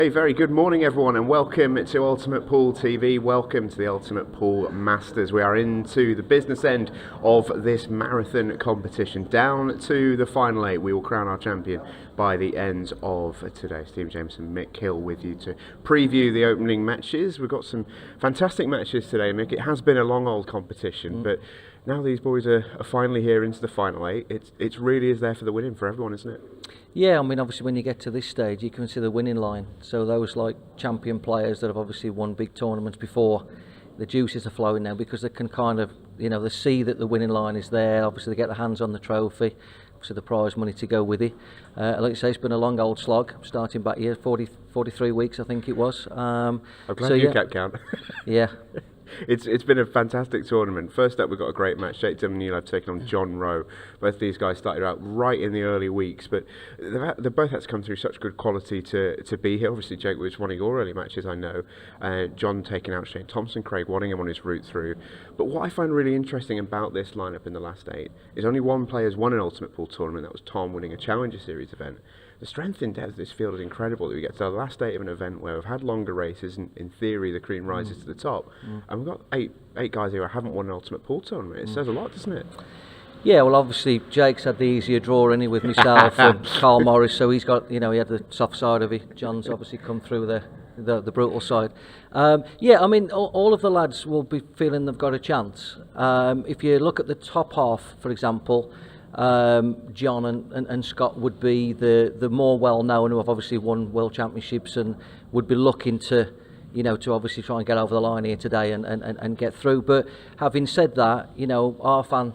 Hey, very good morning everyone and welcome to Ultimate Pool TV, welcome to the Ultimate Pool Masters. We are into the business end of this marathon competition, down to the final 8. We will crown our champion by the end of today. Steve Jameson, Mick Hill with you to preview the opening matches. We've got some fantastic matches today, Mick. It has been a long old competition, but now these boys are finally here into the final 8. It really is there for the winning for everyone, isn't it? Yeah, I mean, obviously when you get to this stage, you can see the winning line. So those like champion players that have obviously won big tournaments before, the juices are flowing now because they can kind of, they see that the winning line is there. Obviously they get their hands on the trophy, obviously the prize money to go with it. Like you say, it's been a long old slog, starting back here, 43 weeks I think it was. I'm glad you kept count. Yeah. It's been a fantastic tournament. First up, we've got a great match. Jake Dylan Newlove taking on John Roe. Both these guys started out right in the early weeks, but they both had to come through such good quality to be here. Obviously, Jake was one of your early matches, I know. John taking out Shane Thompson, Craig Waddingham on his route through. But what I find really interesting about this lineup in the last 8 is only one player's won an Ultimate Pool tournament. That was Tom, winning a Challenger Series event. The strength in depth of this field is incredible. That we get to the last 8 of an event where we've had longer races, and in theory the cream rises to the top. And we've got eight guys here who haven't won an Ultimate Pool tournament. It says a lot, doesn't it? Yeah, well, obviously Jake's had the easier draw in with myself and Carl Morris, so he's got, he had the soft side of it. John's obviously come through the brutal side. Yeah, I mean, all of the lads will be feeling they've got a chance. If you look at the top half, for example, John and Scott would be the more well-known, who have obviously won World Championships and would be looking to, to obviously try and get over the line here today and get through. But having said that, Arfan,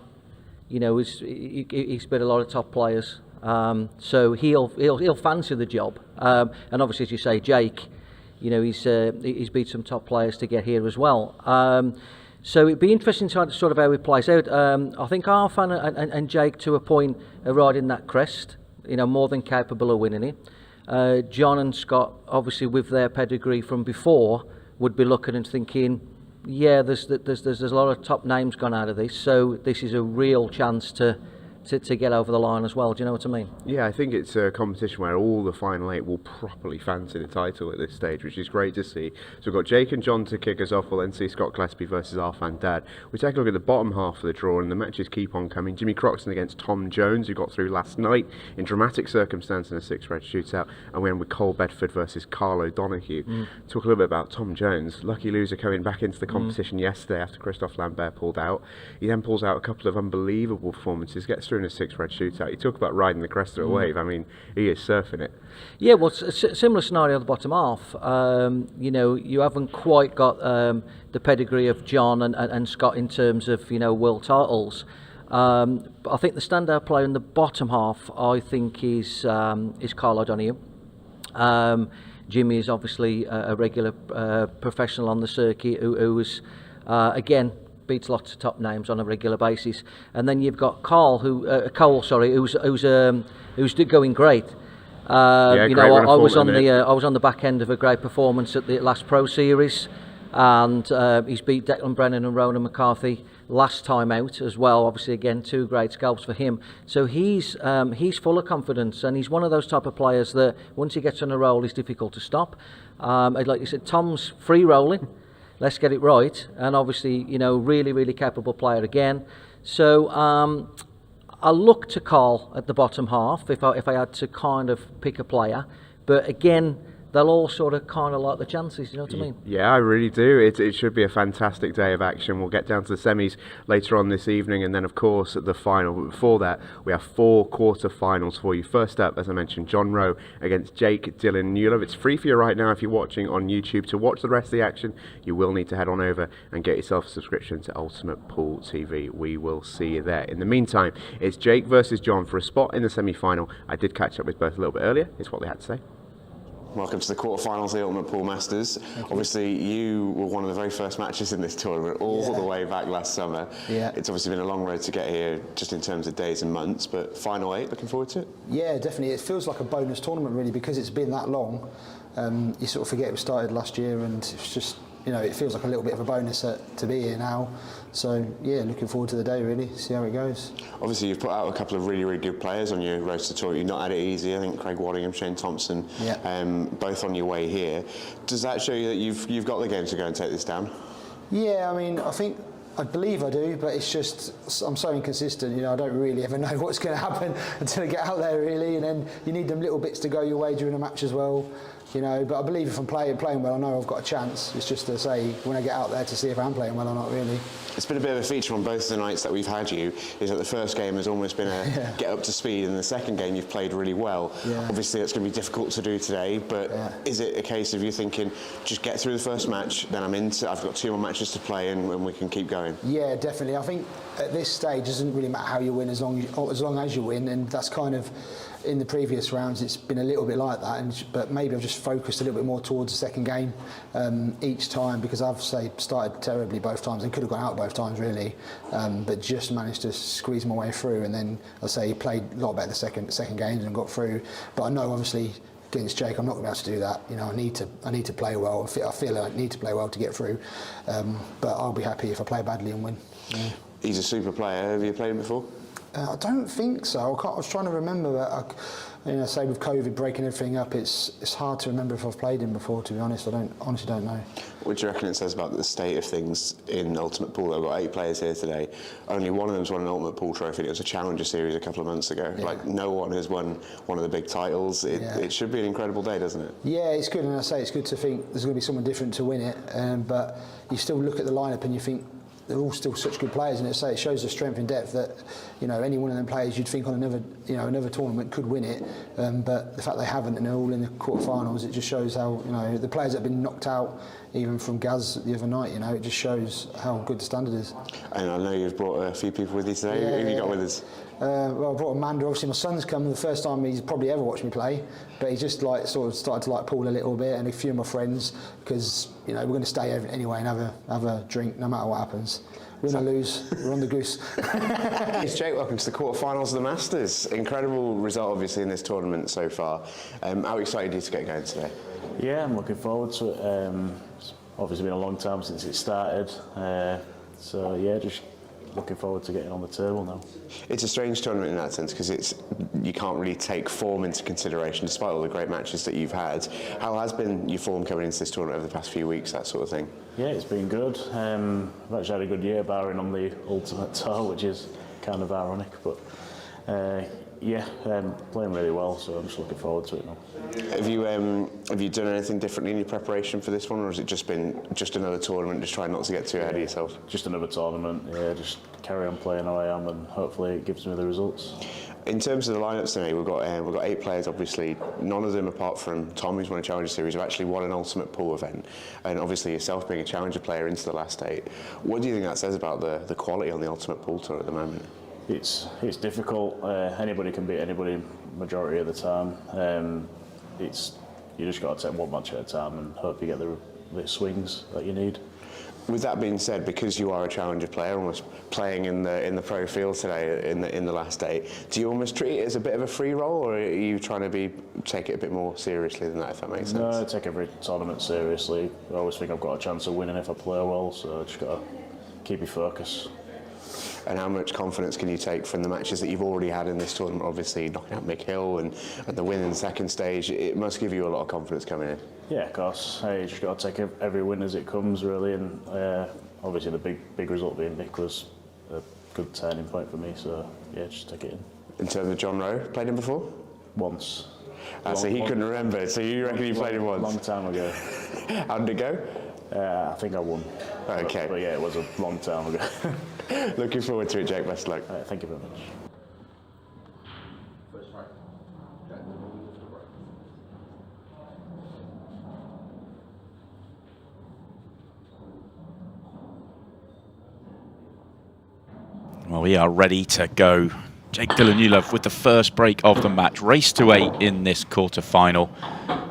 he's been a lot of top players, so he'll fancy the job. And obviously, as you say, Jake, he's beat some top players to get here as well. So it'd be interesting to sort of how it plays out. I think Arfan and Jake, to a point, are riding that crest, more than capable of winning it. John and Scott, obviously with their pedigree from before, would be looking and thinking, yeah, there's a lot of top names gone out of this, so this is a real chance to get over the line as well. Do you know what I mean? Yeah, I think it's a competition where all the final 8 will properly fancy the title at this stage, which is great to see. So we've got Jake and John to kick us off. We'll then see Scott Gillespie versus Arfan Dad. We take a look at the bottom half of the draw, and the matches keep on coming. Jimmy Croxton against Tom Jones, who got through last night in dramatic circumstance in a 6-red shootout, and we end with Cole Bedford versus Carl O'Donoghue. Talk a little bit about Tom Jones, lucky loser coming back into the competition yesterday after Christophe Lambert pulled out. He then pulls out a couple of unbelievable performances, gets through in a 6-red shootout. You talk about riding the crest of a wave. I mean, he is surfing it. Yeah, well, it's a similar scenario at the bottom half. You haven't quite got the pedigree of John and Scott in terms of world titles. But I think the standout player in the bottom half, I think, is Carl O'Donoghue. Jimmy is obviously a regular professional on the circuit who was again beats lots of top names on a regular basis, and then you've got Cole, who's going great. I was on the back end of a great performance at the last Pro Series, and he's beat Declan Brennan and Ronan McCarthy last time out as well. Obviously, again, 2 great scalps for him. So he's full of confidence, and he's one of those type of players that once he gets on a roll, he's difficult to stop. Like you said, Tom's free rolling. Let's get it right, and obviously, really, really capable player again. So I look to Carl at the bottom half if I had to kind of pick a player, but again, they'll all sort of kind of like the chances, you know what I mean? Yeah, I really do. It should be a fantastic day of action. We'll get down to the semis later on this evening, and then of course the final. But before that, we have 4 quarter-finals for you. First up, as I mentioned, John Roe against Jake Dylan Newlove. It's free for you right now if you're watching on YouTube. To watch the rest of the action, you will need to head on over and get yourself a subscription to Ultimate Pool TV. We will see you there. In the meantime, it's Jake versus John for a spot in the semi-final. I did catch up with both a little bit earlier. Here's what they had to say. Welcome to the quarterfinals of the Ultimate Pool Masters. Obviously, you were one of the very first matches in this tournament, all the way back last summer. Yeah. It's obviously been a long road to get here, just in terms of days and months, but final 8, looking forward to it? Yeah, definitely. It feels like a bonus tournament, really, because it's been that long. You sort of forget it was started last year, and it's just it feels like a little bit of a bonus to be here now. So yeah, looking forward to the day, really, see how it goes. Obviously you've put out a couple of really, really good players on your roster tour. You've not had it easy. I think Craig Waddingham, Shane Thompson, both on your way here. Does that show you that you've got the game to go and take this down? Yeah, I mean, I believe I do, but it's just, I'm so inconsistent, I don't really ever know what's going to happen until I get out there, really, and then you need them little bits to go your way during a match as well, but I believe if I'm playing well, I know I've got a chance. It's just to say, when I get out there, to see if I'm playing well or not, really. It's been a bit of a feature on both the nights that we've had you, is that the first game has almost been a get up to speed, and the second game you've played really well. Obviously it's going to be difficult to do today, but is it a case of you thinking, just get through the first match, then I've got 2 more matches to play and we can keep going? Yeah, definitely. I think at this stage it doesn't really matter how you win as long as you win, and that's kind of, in the previous rounds it's been a little bit like that, but maybe I've just focused a little bit more towards the second game each time, because I've started terribly both times and could have gone out both times, really, but just managed to squeeze my way through, and then played a lot better the second games and got through. But I know obviously against Jake I'm not going to be able to do that. I need to play well. I feel like I need to play well to get through, but I'll be happy if I play badly and win. He's a super player. Have you played him before? I don't think so. I was trying to remember that. Say with COVID breaking everything up, it's hard to remember if I've played him before. To be honest, I honestly don't know. What do you reckon it says about the state of things in Ultimate Pool? I've got 8 players here today. Only one of them's won an Ultimate Pool trophy. It was a Challenger Series a couple of months ago. Like, no one has won one of the big titles. It should be an incredible day, doesn't it? Yeah, it's good, and it's good to think there's going to be someone different to win it. But you still look at the lineup and you think, they're all still such good players, and it shows the strength and depth that any one of them players you'd think on another tournament could win it, but the fact they haven't and they're all in the quarterfinals, it just shows how the players that have been knocked out even from Gaz the other night, it just shows how good the standard is. And I know you've brought a few people with you today. Who have you got with us? Well, I brought Amanda. Obviously, my son's come the first time he's probably ever watched me play, but he just sort of started to pool a little bit, and a few of my friends, because we're going to stay over anyway and have a drink no matter what happens. Win or lose, we're on the goose. It's Jake, welcome to the quarterfinals of the Masters. Incredible result, obviously, in this tournament so far. How excited are you to get going today? Yeah, I'm looking forward to it. It's obviously been a long time since it started, so yeah, just looking forward to getting on the table now. It's a strange tournament in that sense, because you can't really take form into consideration despite all the great matches that you've had. How has been your form coming into this tournament over the past few weeks, that sort of thing? Yeah, it's been good. I've actually had a good year, barring on the Ultimate Tour, which is kind of ironic, but playing really well, so I'm just looking forward to it now. Have you done anything differently in your preparation for this one, or has it just been another tournament, just trying not to get too ahead of yourself? Just another tournament, just carry on playing how I am, and hopefully it gives me the results. In terms of the lineups today, we've got 8 players. Obviously, none of them, apart from Tom, who's won a Challenger Series, have actually won an Ultimate Pool event. And obviously, yourself being a Challenger player into the last 8, what do you think that says about the quality on the Ultimate Pool tour at the moment? It's difficult. Anybody can beat anybody majority of the time. You just got to take one match at a time and hope you get the swings that you need. With that being said, because you are a Challenger player, almost playing in the pro field today in the last 8, do you almost treat it as a bit of a free roll, or are you trying to take it a bit more seriously than that, if that makes sense? No, I take every tournament seriously. I always think I've got a chance of winning if I play well, so I just got to keep your focus. And how much confidence can you take from the matches that you've already had in this tournament? Obviously, knocking out Mick Hill and the win in the second stage, it must give you a lot of confidence coming in. Yeah, of course. You just got to take every win as it comes, really. And obviously, the big result being Mick was a good turning point for me. So yeah, just take it in. In terms of John Roe, played him before? Once. So he couldn't remember. So you reckon you played him once? Long time ago. How did it go? I think I won. Okay. But yeah, it was a long time ago. Looking forward to it, Jake. Best of luck. Thank you very much. Well, we are ready to go. Jake Dylan Newlove with the first break of the match. Race to 8 in this quarter-final.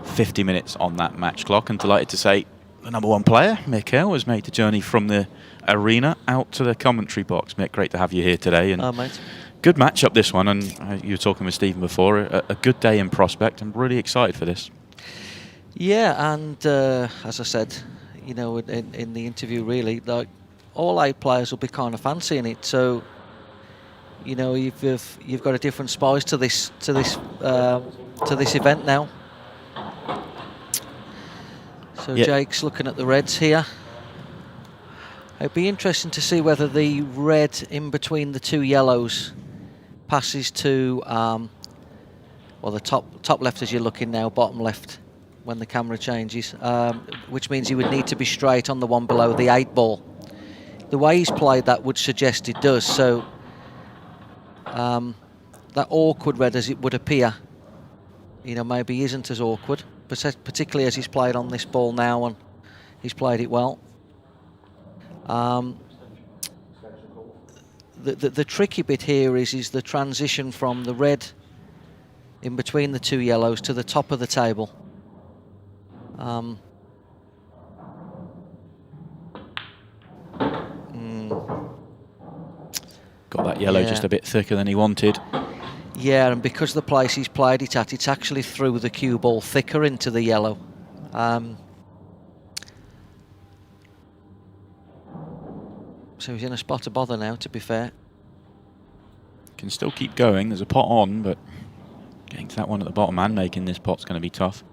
50 minutes on that match clock, and delighted to say the number 1 player, Mick Hill, has made the journey from the arena out to the commentary box. Mick, great to have you here today. And mate. Good match-up this one, and you were talking with Stephen before, a good day in prospect. I'm really excited for this. Yeah, and as I said, you know, in the interview, really, like all 8 players will be kind of fancying it. So, you know, you've got a different spice to this event now. So Jake's looking at the reds here. It'd be interesting to see whether the red in between the 2 yellows passes to, well, the top left as you're looking now, bottom left when the camera changes, which means he would need to be straight on the one below the 8 ball. The way he's played that would suggest it does, so that awkward red as it would appear, you know, maybe isn't as awkward, particularly as he's played on this ball now, and he's played it well. The tricky bit here is the transition from the red in between the 2 yellows to the top of the table. Got that yellow just a bit thicker than he wanted. Yeah, and because of the place he's played it at, it's actually through the cue ball thicker into the yellow. So he's in a spot of bother now, to be fair. Can still keep going. There's a pot on, but getting to that one at the bottom and making this pot's going to be tough.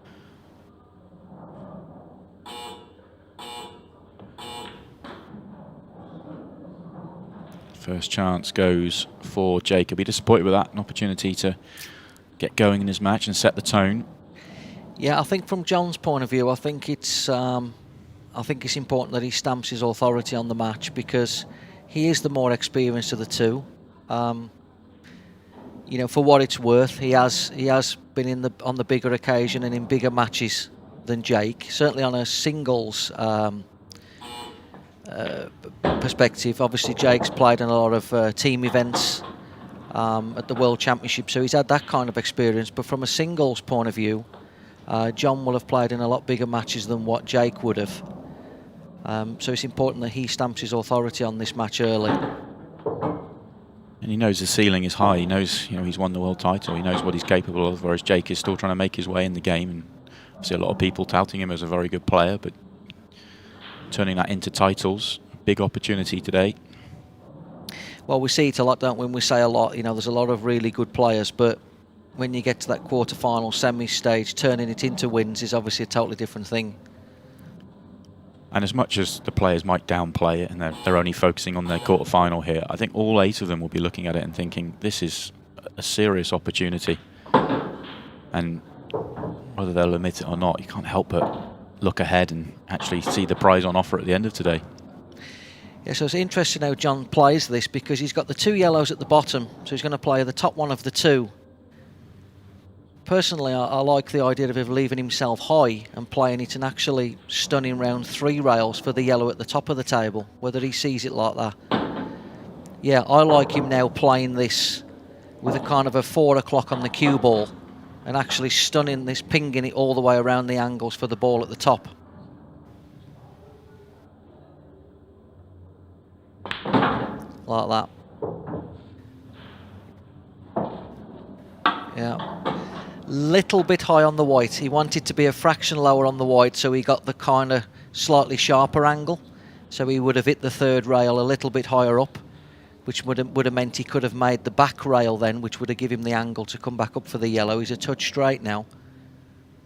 First chance goes for Jake. He'll be disappointed with that. An opportunity to get going in his match and set the tone. Yeah, I think from John's point of view, I think it's important that he stamps his authority on the match, because he is the more experienced of the 2. You know, for what it's worth, he has been on the bigger occasion and in bigger matches than Jake. Certainly on a singles perspective. Obviously, Jake's played in a lot of team events at the World Championship, so he's had that kind of experience. But from a singles point of view, John will have played in a lot bigger matches than what Jake would have. So it's important that he stamps his authority on this match early. And he knows the ceiling is high. He knows, you know, he's won the world title. He knows what he's capable of, whereas Jake is still trying to make his way in the game. And obviously a lot of people touting him as a very good player, but turning that into titles, big opportunity today. Well, we see it a lot, don't we? When we say a lot, you know, there's a lot of really good players, but when you get to that quarter-final, semi-stage, turning it into wins is obviously a totally different thing. And as much as the players might downplay it and they're only focusing on their quarter-final here, I think all 8 of them will be looking at it and thinking, this is a serious opportunity. And whether they'll admit it or not, you can't help but look ahead and actually see the prize on offer at the end of today. Yeah, so it's interesting how John plays this, because he's got the 2 yellows at the bottom, so he's going to play the top one of the 2. Personally, I like the idea of him leaving himself high and playing it and actually stunning round 3 rails for the yellow at the top of the table, whether he sees it like that. Yeah, I like him now playing this with a kind of a 4 o'clock on the cue ball and actually stunning this, pinging it all the way around the angles for the ball at the top. Like that. Yeah. Little bit high on the white. He wanted to be a fraction lower on the white, so he got the kind of slightly sharper angle. So he would have hit the 3rd rail a little bit higher up, which would have meant he could have made the back rail then, which would have given him the angle to come back up for the yellow. He's a touch straight now,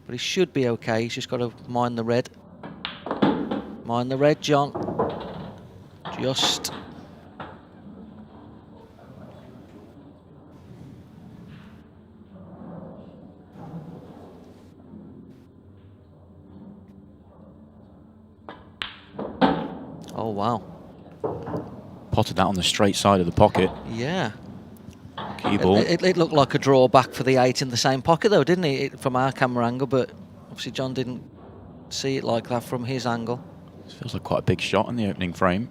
but he should be okay. He's just got to mind the red. Mind the red, John. Just. Oh, wow. Potted that on the straight side of the pocket. Yeah. Cue ball. It looked like a draw back for the 8 in the same pocket, though, didn't it, from our camera angle? But obviously John didn't see it like that from his angle. This feels like quite a big shot in the opening frame.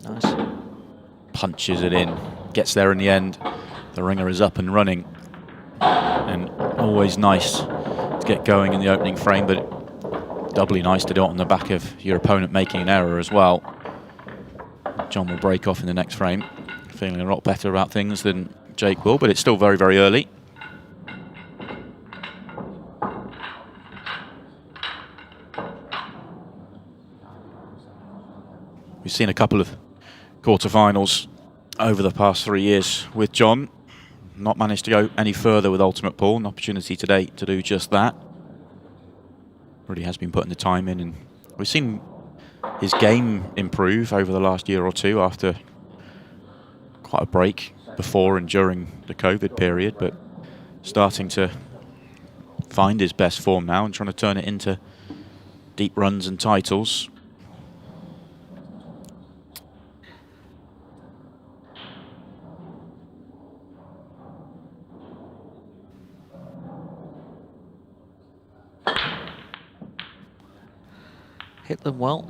Nice. Punches it in. Gets there in the end. The ringer is up and running. And always nice to get going in the opening frame, but doubly nice to do it on the back of your opponent making an error as well. John will break off in the next frame, feeling a lot better about things than Jake will, but it's still very, very early. We've seen a couple of quarterfinals over the past 3 years with John. Not managed to go any further with Ultimate Pool. An opportunity today to do just that. Really has been putting the time in, and we've seen his game improve over the last year or two after quite a break before and during the COVID period, but starting to find his best form now and trying to turn it into deep runs and titles. Hit them well.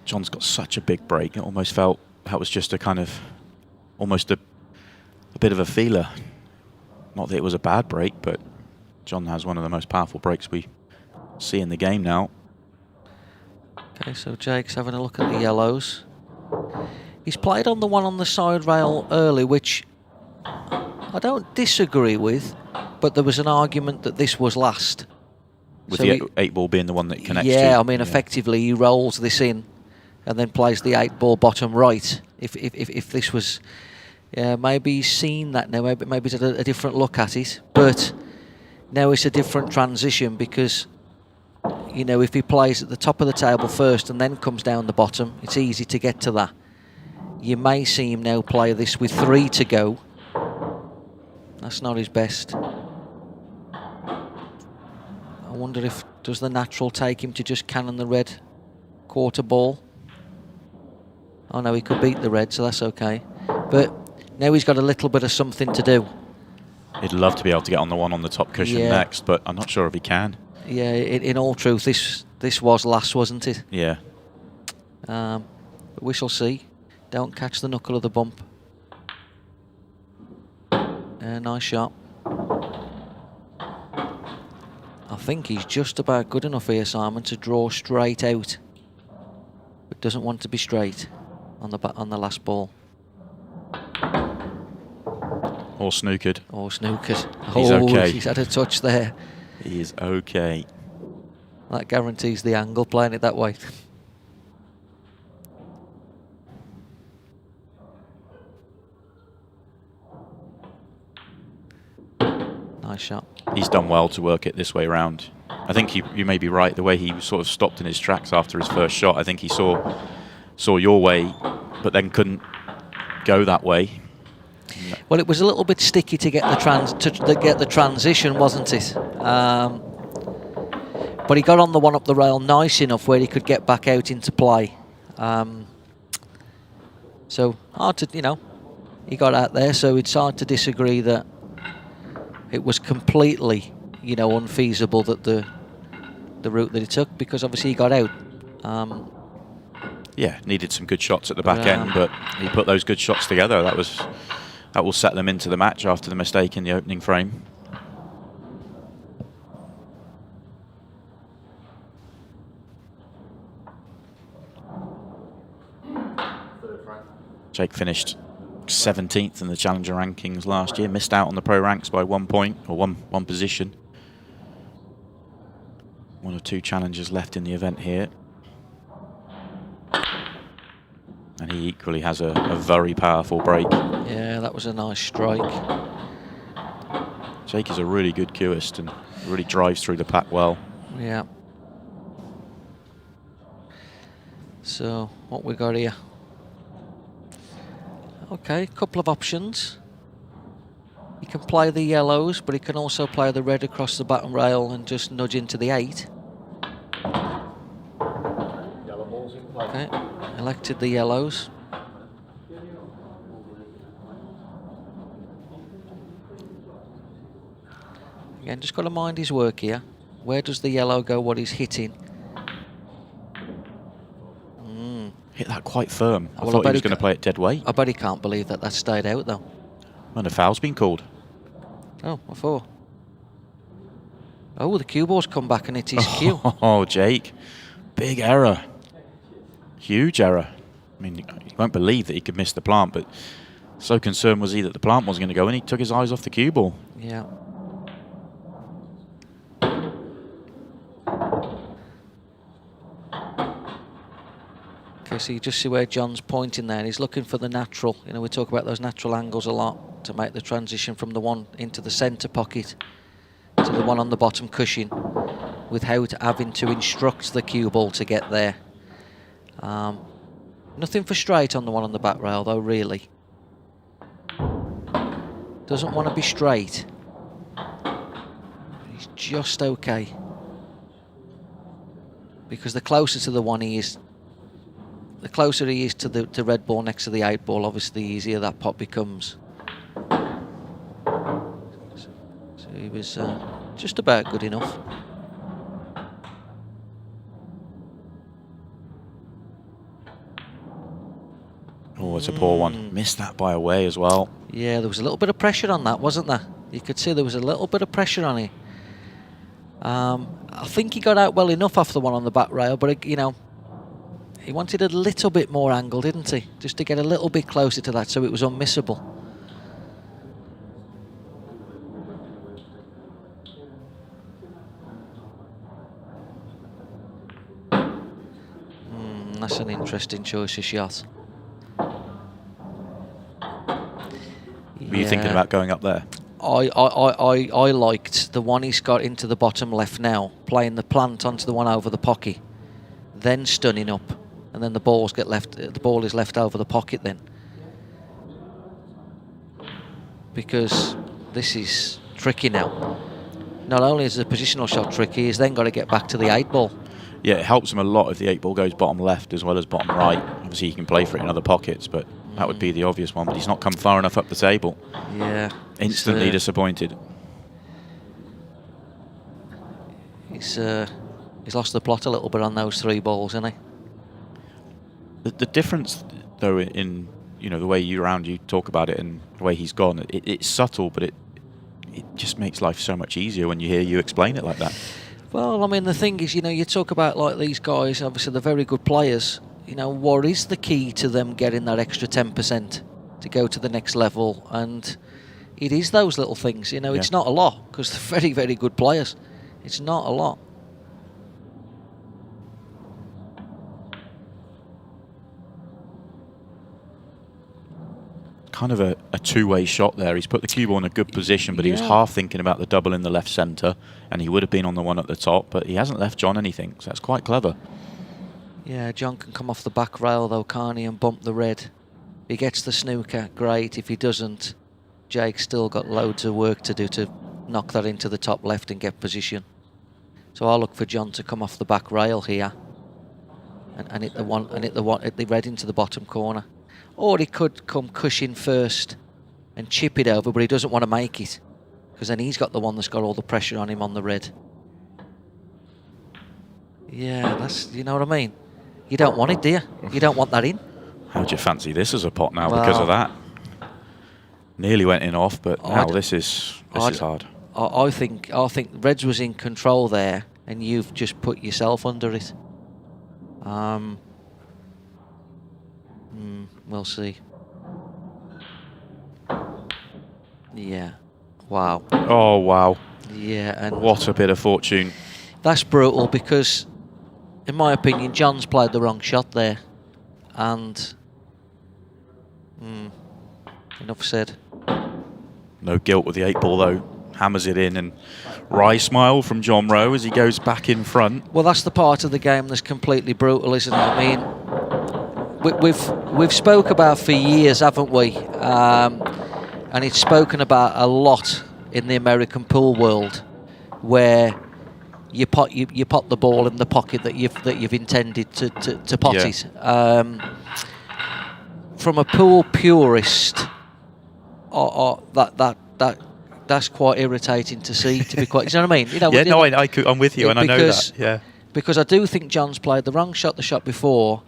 John's got such a big break. It almost felt that was just a kind of, almost a bit of a feeler. Not that it was a bad break, but John has one of the most powerful breaks we see in the game now. Okay, so Jake's having a look at the yellows. He's played on the one on the side rail early, which I don't disagree with, but there was an argument that this was last. With so the 8-ball being the one that connects to. Yeah, I mean, effectively he rolls this in and then plays the 8-ball bottom right. If this was, maybe he's seen that now, maybe he's had a different look at it, but now it's a different transition because, you know, if he plays at the top of the table first and then comes down the bottom, it's easy to get to that. You may see him now play this with 3 to go. That's not his best. I wonder if, does the natural take him to just cannon the red quarter ball? Oh no, he could beat the red, so that's okay. But now he's got a little bit of something to do. He'd love to be able to get on the one on the top cushion next, but I'm not sure if he can. Yeah, in all truth, this was last, wasn't it? Yeah. But we shall see. Don't catch the knuckle of the bump. Nice shot. I think he's just about good enough here, Simon, to draw straight out, but doesn't want to be straight on the last ball. Or snookered. Or snookered. He's okay. He's had a touch there. He is okay. That guarantees the angle, playing it that way. Nice shot. He's done well to work it this way round. I think you may be right. The way he sort of stopped in his tracks after his first shot, I think he saw your way, but then couldn't go that way. Well, it was a little bit sticky to get the transition, wasn't it? But he got on the one up the rail nice enough where he could get back out into play. So hard to, you know, he got out there. So it's hard to disagree that it was completely, you know, unfeasible that the route that he took, because obviously he got out. Yeah, needed some good shots at the back end, but he put those good shots together. That will set them into the match after the mistake in the opening frame. Jake finished 17th in the Challenger rankings last year, missed out on the pro ranks by 1 point, or one position. 1 or 2 challengers left in the event here. And he equally has a very powerful break. Yeah, that was a nice strike. Jake is a really good cueist and really drives through the pack well. Yeah. So, what we got here? Okay, couple of options. He can play the yellows, but he can also play the red across the bottom rail and just nudge into the 8. Okay, elected the yellows. Again, just got to mind his work here. Where does the yellow go, what he's hitting? Hit that quite firm. I thought he was going to play it dead weight. I bet he can't believe that stayed out, though. And a foul's been called. Oh, what for? Oh, the cue ball's come back and hit his cue. Oh, Jake. Big error. Huge error. I mean, you won't believe that he could miss the plant, but so concerned was he that the plant wasn't going to go, and he took his eyes off the cue ball. Yeah. Okay, so you just see where John's pointing there. He's looking for the natural. You know, we talk about those natural angles a lot to make the transition from the one into the centre pocket to the one on the bottom cushion, without having to instruct the cue ball to get there. Nothing for straight on the one on the back rail though, really. Doesn't want to be straight. He's just okay. Because the closer to the one he is, the closer he is to the red ball next to the 8 ball, obviously the easier that pot becomes. So he was just about good enough. Oh, it's a poor one. Missed that by a way as well. Yeah, there was a little bit of pressure on that, wasn't there? You could see there was a little bit of pressure on it. I think he got out well enough off the one on the back rail, but, you know, he wanted a little bit more angle, didn't he? Just to get a little bit closer to that so it was unmissable. That's an interesting choice of shot. Were you thinking about going up there? I liked the one he's got into the bottom left now, playing the plant onto the one over the pocket, then stunning up, and then the ball is left over the pocket then. Because this is tricky now. Not only is the positional shot tricky, he's then got to get back to the 8 ball. Yeah, it helps him a lot if the 8 ball goes bottom left as well as bottom right. Obviously, he can play for it in other pockets, but that would be the obvious one. But he's not come far enough up the table. Yeah. Instantly disappointed. He's lost the plot a little bit on those 3 balls, hasn't he? The difference, though, in the way you talk about it and the way he's gone, it's subtle, but it just makes life so much easier when you hear you explain it like that. Well, I mean, the thing is, you talk about like these guys, obviously they're very good players. What is the key to them getting that extra 10% to go to the next level? And it is those little things, It's not a lot, because they're very, very good players. It's not a lot. Kind of a two-way shot there. He's put the cue ball in a good position, but he was half thinking about the double in the left centre, and he would have been on the one at the top, but he hasn't left John anything, so that's quite clever. Yeah, John can come off the back rail though, can't he, and bump the red. If he gets the snooker, great. If he doesn't, Jake's still got loads of work to do to knock that into the top left and get position. So I'll look for John to come off the back rail here and hit the red into the bottom corner. Or he could come cushion first and chip it over, but he doesn't want to make it, because then he's got the one that's got all the pressure on him on the red. Yeah, that's, you know what I mean? You don't want it, do you? You don't want that in. How do you fancy this as a pot now because of that? Nearly went in off, but now this is hard. I think Reds was in control there, and you've just put yourself under it. We'll see. Yeah. Wow. Oh, wow. Yeah. And what a bit of fortune. That's brutal, because, in my opinion, John's played the wrong shot there. And enough said. No guilt with the 8 ball, though. Hammers it in, and wry smile from John Roe as he goes back in front. Well, that's the part of the game that's completely brutal, isn't it? I mean, we've spoke about for years, haven't we? And it's spoken about a lot in the American pool world, where you pot the ball in the pocket that you've intended to pot it. From a pool purist, that's quite irritating to see. To be quite, you know what I mean? I'm with you, and I know that. Yeah. Because I do think John's played the wrong shot the shot before,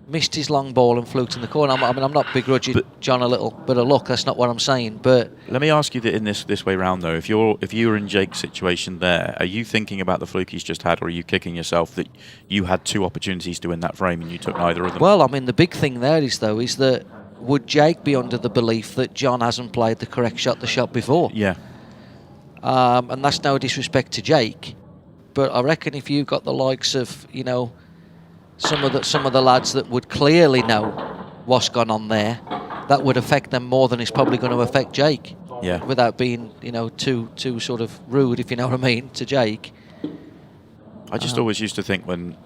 missed his long ball and fluked in the corner. I'm not begrudging John a little bit of luck. That's not what I'm saying. But let me ask you that in this way round though. If you were in Jake's situation there, are you thinking about the fluke he's just had, or are you kicking yourself that you had 2 opportunities to win that frame and you took neither of them? Well, I mean, the big thing there is that would Jake be under the belief that John hasn't played the correct shot the shot before? Yeah. And that's no disrespect to Jake, but I reckon if you've got the likes of some of the lads that would clearly know what's gone on there, that would affect them more than it's probably going to affect Jake. Yeah. Without being, too sort of rude, if you know what I mean, to Jake. I just always used to think when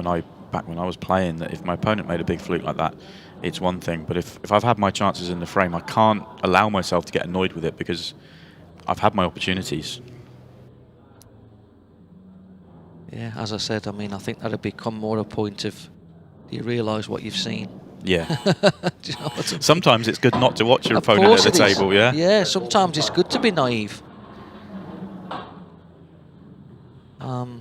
I was playing that if my opponent made a big fluke like that, it's one thing. But if I've had my chances in the frame, I can't allow myself to get annoyed with it because I've had my opportunities. Yeah, as I said, I mean, I think that'll become more a point of, do you realise what you've seen? Yeah. Do you know what I mean? Sometimes it's good not to watch your Of opponent course at the it is. table, yeah? Yeah, sometimes it's good to be naive. Well,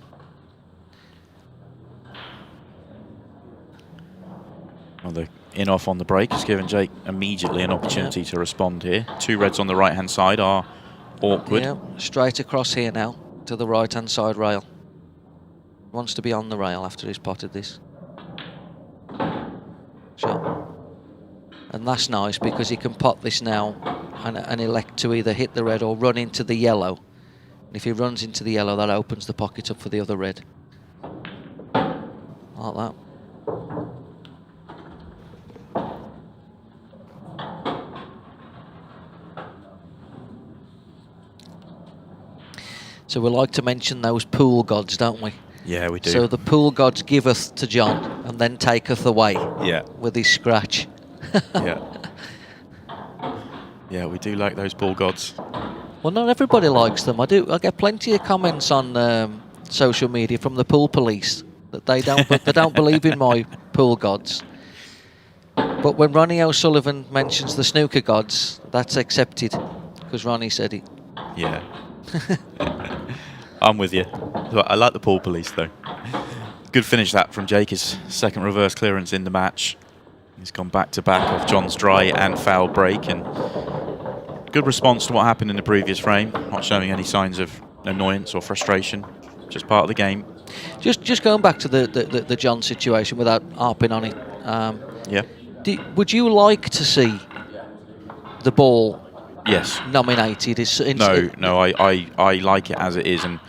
the in-off on the break has given Jake immediately an opportunity to respond here. 2 reds on the right-hand side are awkward. Yeah, straight across here now to the right-hand side rail. Wants to be on the rail after he's potted this. Sure. And that's nice because he can pot this now and elect to either hit the red or run into the yellow. And if he runs into the yellow, that opens the pocket up for the other red. Like that. So we like to mention those pool gods, don't we? Yeah, we do. So the pool gods giveth to John and then taketh away with his scratch. Yeah. Yeah, we do like those ball gods. Well, not everybody likes them. I get plenty of comments on social media from the pool police that they don't believe in my pool gods. But when Ronnie O'Sullivan mentions the snooker gods, that's accepted because Ronnie said it. Yeah. I'm with you. I like the pool police though. Good finish that from Jake. His second reverse clearance in the match. He's gone back to back off John's dry and foul break, and good response to what happened in the previous frame. Not showing any signs of annoyance or frustration. Just part of the game. Just going back to the John situation without harping on it. Yeah. Would you like to see the ball? Yes. Nominated? No. I like it as it is, and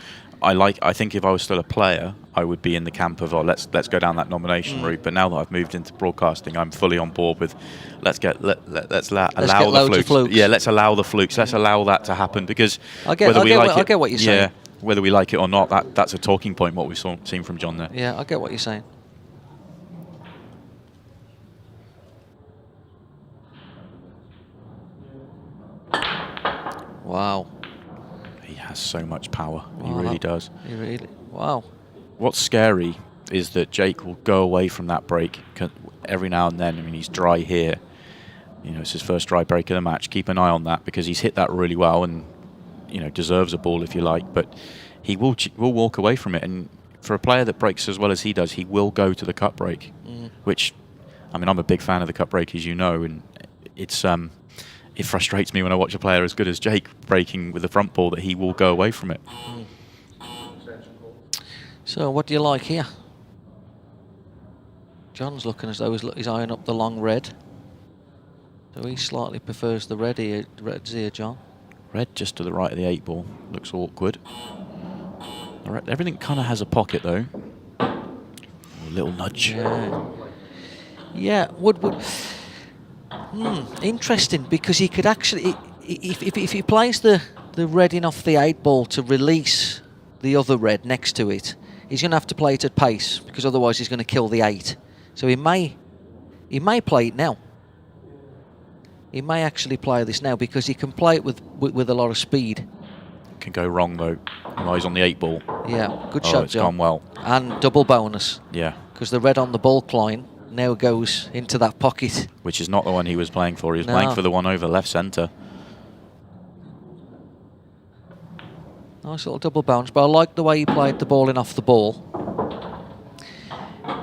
I think if I was still a player, I would be in the camp of let's go down that nomination route. But now that I've moved into broadcasting, I'm fully on board with let's allow the flukes. Yeah, let's allow the flukes. Let's allow that to happen because I get what you're saying. Yeah, whether we like it or not, that's a talking point. What we've seen from John there. Yeah, I get what you're saying. Wow. He has so much power. He really does. Wow. What's scary is that Jake will go away from that break every now and then. I mean, he's dry here. It's his first dry break of the match. Keep an eye on that because he's hit that really well and, deserves a ball if you like. But he will walk away from it. And for a player that breaks as well as he does, he will go to the cut break, which, I mean, I'm a big fan of the cut break, as you know, and it's it frustrates me when I watch a player as good as Jake breaking with the front ball that he will go away from it. So what do you like here? John's looking as though he's eyeing up the long red. So he slightly prefers the reds here, John. Red just to the right of the 8 ball. Looks awkward. Everything kind of has a pocket though. A little nudge. Yeah. Interesting, because he could actually, if he plays the red in off the 8 ball to release the other red next to it, he's going to have to play it at pace because otherwise he's going to kill the 8. So he may play it now. He may actually play this now because he can play it with a lot of speed. Can go wrong though. When he's on the 8 ball. Yeah, good shot, it's John. gone well. And double bonus. Yeah. Because the red on the bulk line now goes into that pocket. Which is not the one he was playing for. He was playing for the one over left centre. Nice little double bounce, but I like the way he played the ball in off the ball.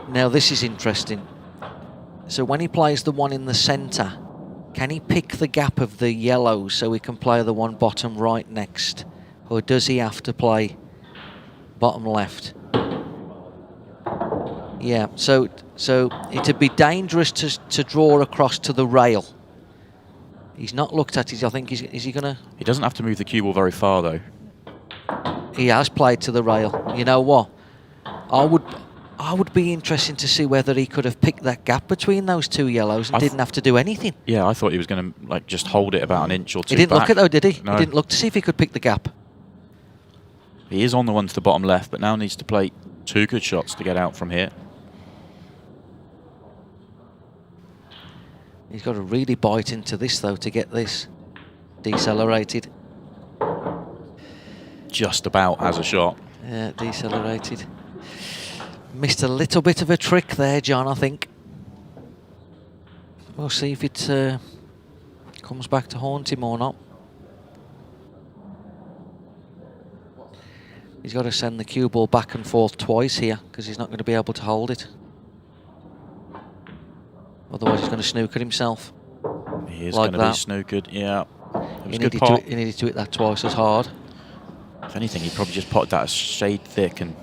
Now this is interesting. So when he plays the one in the centre, can he pick the gap of the yellows so he can play the one bottom right next? Or does he have to play bottom left? Yeah, so it'd be dangerous to draw across to the rail. He's not looked at it. I think is he gonna? He doesn't have to move the cue ball very far though. He has played to the rail. You know what? I would be interested to see whether he could have picked that gap between those two yellows and didn't have to do anything. Yeah, I thought he was going to like just hold it about an inch or two. He didn't back. look at it though, did he? No. He didn't look to see if he could pick the gap. He is on the one to the bottom left, but now needs to play 2 good shots to get out from here. He's got to really bite into this though to get this decelerated. Just about has a shot. Yeah, decelerated. Missed a little bit of a trick there, John, I think. We'll see if it comes back to haunt him or not. He's got to send the cue ball back and forth twice here because he's not going to be able to hold it. Otherwise he's going to snooker himself. He is like going to be snookered, yeah. He needed to hit that twice as hard. If anything, he probably just potted that a shade thick and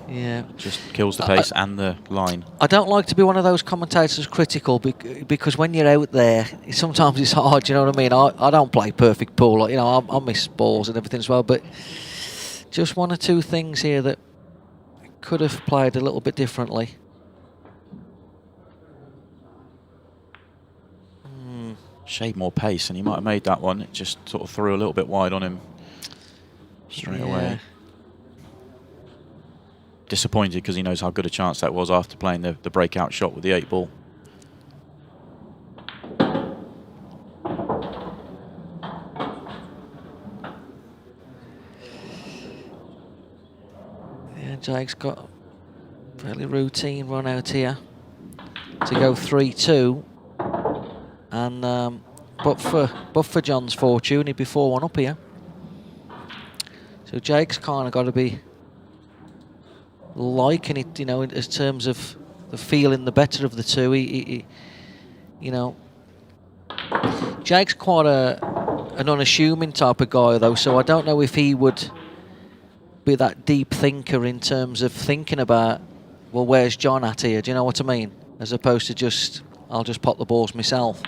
just kills the pace and the line. I don't like to be one of those commentators critical because when you're out there, sometimes it's hard, you know what I mean? I don't play perfect pool, you know, I miss balls and everything as well, but just 1 or 2 things here that could have played a little bit differently. Shade more pace, and he might have made that one. It just sort of threw a little bit wide on him straight away. Disappointed because he knows how good a chance that was after playing the breakout shot with the 8 ball. Yeah, Jake's got a fairly routine run out here to go 3-2. And but for John's fortune, he'd be 4-1 up here. So Jake's kind of got to be liking it, you know, in terms of the feeling the better of the two. He you know, Jake's quite an unassuming type of guy though, so I don't know if he would be that deep thinker in terms of thinking about, well, where's John at here? Do you know what I mean? As opposed to just, I'll just pot the balls myself.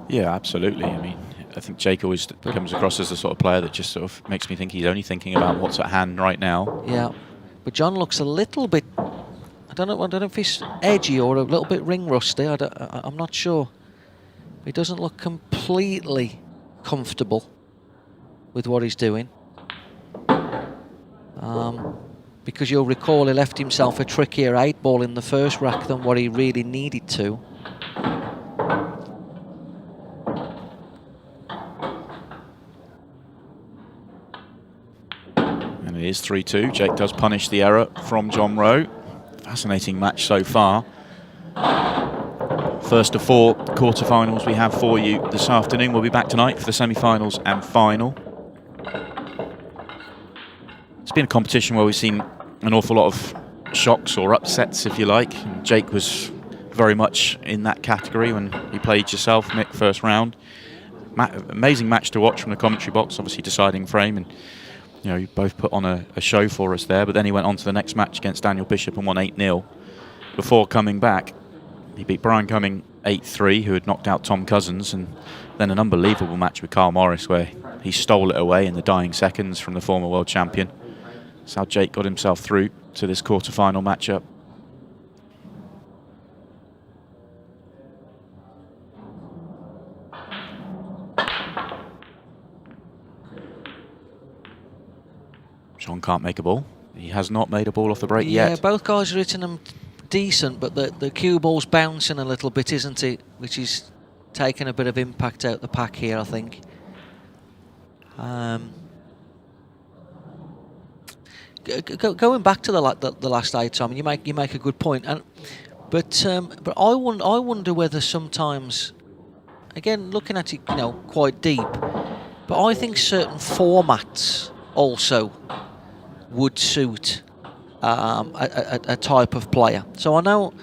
Yeah, absolutely. I mean, I think Jake always comes across as the sort of player that just sort of makes me think he's only thinking about what's at hand right now. Yeah, but John looks a little bit, I don't know if he's edgy or a little bit ring rusty. I'm not sure. He doesn't look completely comfortable with what he's doing. Because you'll recall he left himself a trickier 8 ball in the first rack than what he really needed to. And it is 3-2. Jake does punish the error from John Roe. Fascinating match so far. First of 4 quarterfinals we have for you this afternoon. We'll be back tonight for the semi-finals and final. It's been a competition where we've seen an awful lot of shocks or upsets, if you like. And Jake was very much in that category when he played yourself, Mick, first round. Amazing match to watch from the commentary box, obviously deciding frame, and you know, you both put on a show for us there. But then he went on to the next match against Daniel Bishop and won 8-0. Before coming back, he beat Brian Cumming 8-3, who had knocked out Tom Cousins, and then an unbelievable match with Carl Morris where he stole it away in the dying seconds from the former world champion. That's how Jake got himself through to this quarter-final matchup. John can't make a ball. He has not made a ball off the break yet. Yeah, both guys are hitting them decent, but the cue ball's bouncing a little bit, isn't it? Which is taking a bit of impact out the pack here, I think. Going back to the last 8, Tom, you make a good point, but I wonder whether sometimes, again looking at it, you know, quite deep, but I think certain formats also would suit a type of player. So I know,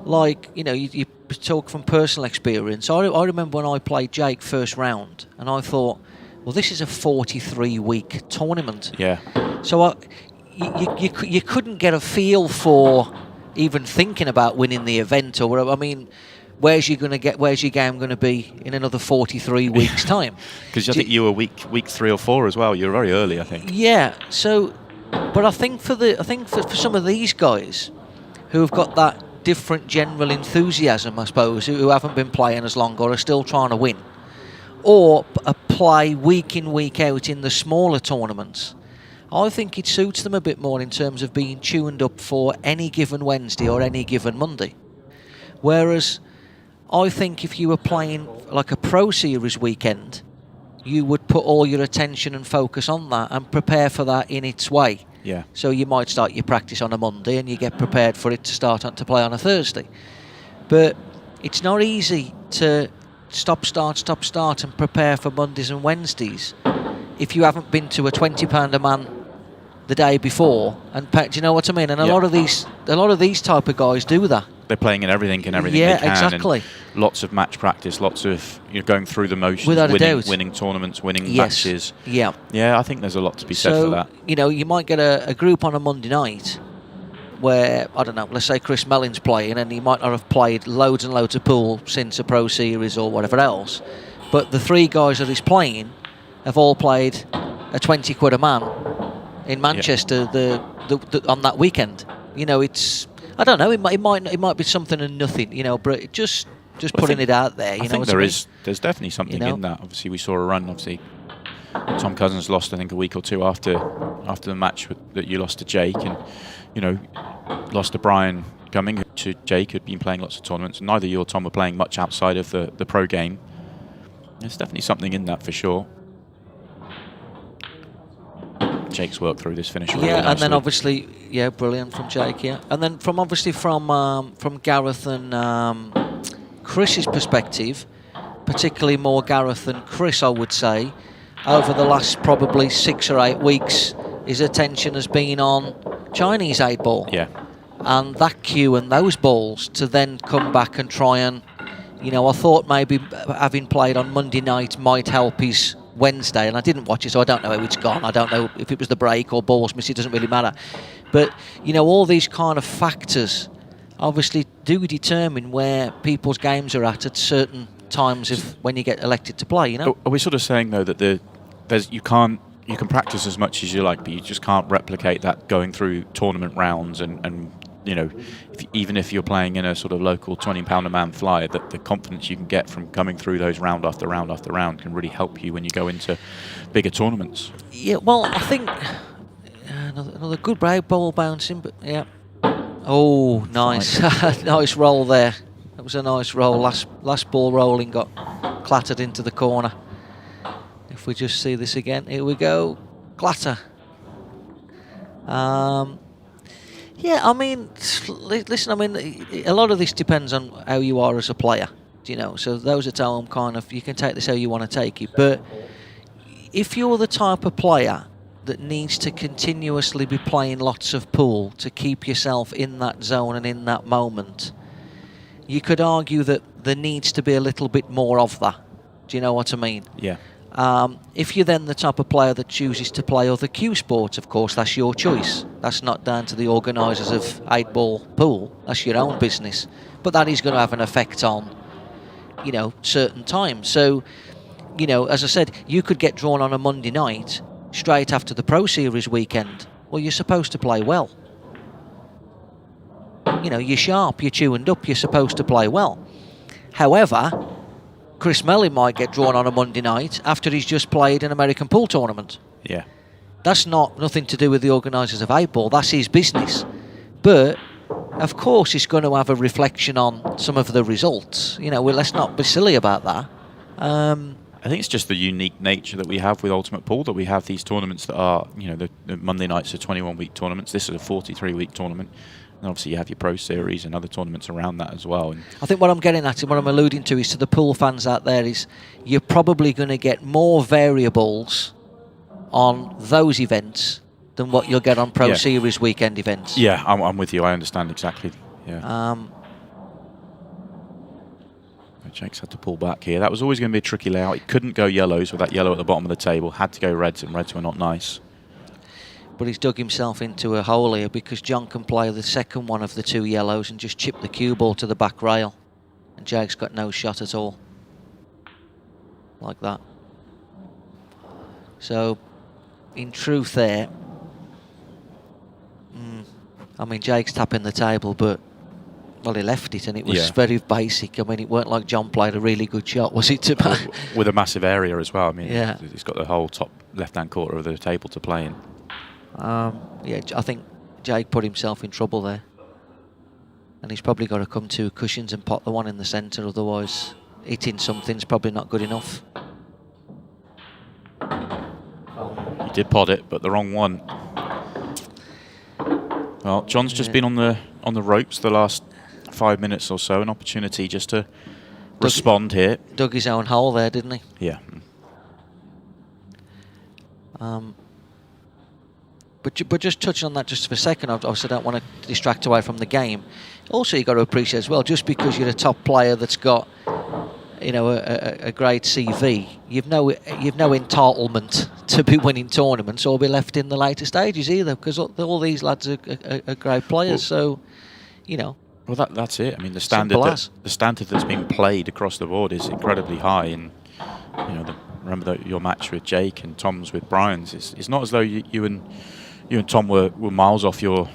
like, you know, you talk from personal experience. I remember when I played Jake first round, and I thought, well, this is a 43-week tournament. Yeah. So you couldn't get a feel for even thinking about winning the event or whatever. I mean, where's your game going to be in another 43 weeks' time? Because I think you were week 3 or 4 as well. You were very early, I think. Yeah. So But I think for some of these guys who have got that different general enthusiasm, I suppose, who haven't been playing as long or are still trying to win, or play week in, week out in the smaller tournaments, I think it suits them a bit more in terms of being tuned up for any given Wednesday or any given Monday. Whereas I think if you were playing like a Pro Series weekend, you would put all your attention and focus on that and prepare for that in its way. Yeah. So you might start your practice on a Monday and you get prepared for it to start on to play on a Thursday. But it's not easy to stop, start and prepare for Mondays and Wednesdays if you haven't been to a £20 a man the day before. And do you know what I mean? And a lot of these type of guys do that. They're playing in everything and everything yeah, they can. Exactly. And lots of match practice, lots of going through the motions, without a doubt. Winning tournaments, winning yes. matches. Yeah. Yeah, I think there's a lot to be said for that. You might get a group on a Monday night where, I don't know, let's say Chris Mellon's playing and he might not have played loads and loads of pool since a Pro Series or whatever else, but the 3 guys that he's playing have all played a 20 quid a man in Manchester on that weekend. It's, I don't know, it might be something and nothing, but just putting it out there. I think there's definitely something in that. Obviously, we saw a run. Obviously, Tom Cousins lost, I think, a week or two after the match that you lost to Jake, and lost to Brian Gumming, to Jake, who'd been playing lots of tournaments. And neither you or Tom were playing much outside of the pro game. There's definitely something in that for sure. Jake's worked through this finish really nicely. And then obviously, brilliant from Jake, and then from Gareth and Chris's perspective, particularly more Gareth than Chris, I would say, over the last probably 6 or 8 weeks, his attention has been on Chinese 8-ball. Yeah. And that cue and those balls to then come back and try and, I thought maybe having played on Monday night might help his Wednesday, and I didn't watch it, so I don't know how it's gone. I don't know if it was the break or balls missed. It doesn't really matter. But all these kind of factors obviously do determine where people's games are at certain times of when you get elected to play. Are we sort of saying though that you can practice as much as you like, but you just can't replicate that going through tournament rounds and even if you're playing in a sort of local £20 a man flyer, that the confidence you can get from coming through those round after round after round can really help you when you go into bigger tournaments. Yeah, well, I think another good break ball bouncing, but yeah. Oh, nice. Nice roll there. That was a nice roll. Last ball rolling got clattered into the corner. If we just see this again, here we go. Clatter. Yeah, I mean, listen, a lot of this depends on how you are as a player, so those at home you can take this how you want to take it, but if you're the type of player that needs to continuously be playing lots of pool to keep yourself in that zone and in that moment, you could argue that there needs to be a little bit more of that. Do you know what I mean? Yeah. If you're then the type of player that chooses to play other cue sports, of course, that's your choice. That's not down to the organisers of 8-ball pool. That's your own business. But that is going to have an effect on, certain times. So, as I said, you could get drawn on a Monday night straight after the Pro Series weekend. Well, you're supposed to play well. You're sharp, you're tuned up, you're supposed to play well. However, Chris Mellon might get drawn on a Monday night after he's just played an American pool tournament. Yeah. That's nothing to do with the organisers of 8-ball. That's his business. But, of course, it's going to have a reflection on some of the results. Let's not be silly about that. I think it's just the unique nature that we have with Ultimate Pool, that we have these tournaments that are, the Monday nights are 21-week tournaments. This is a 43-week tournament. And obviously you have your Pro Series and other tournaments around that as well. And I think what I'm getting at and what I'm alluding to is to the pool fans out there is you're probably going to get more variables on those events than what you'll get on Pro Series weekend events. Yeah, I'm with you. I understand exactly. Yeah. Jake's had to pull back here. That was always going to be a tricky layout. He couldn't go yellows with that yellow at the bottom of the table. Had to go reds, and reds were not nice. But he's dug himself into a hole here because John can play the second one of the 2 yellows and just chip the cue ball to the back rail. And Jake's got no shot at all. Like that. So, in truth there, I mean, Jake's tapping the table, but, well, he left it, and it was very basic. I mean, it weren't like John played a really good shot, was it? With a massive area as well. I mean, he's got the whole top left-hand quarter of the table to play in. I think Jake put himself in trouble there. And he's probably got to come to cushions and pot the one in the centre, otherwise hitting something's probably not good enough. He did pot it, but the wrong one. Well, John's just been on the ropes the last 5 minutes or so. An opportunity just to respond here. Dug his own hole there, didn't he? Yeah. But just touching on that just for a second, I obviously don't want to distract away from the game. Also, you've got to appreciate as well, just because you're a top player that's got, you know, a great CV, you've no entitlement to be winning tournaments or be left in the later stages either, because all these lads are great players. So, you know. Well, that's it. I mean, the standard that's been played across the board is incredibly high, and you know, remember your match with Jake and Tom's with Brian's. It's not as though you and Tom were miles off your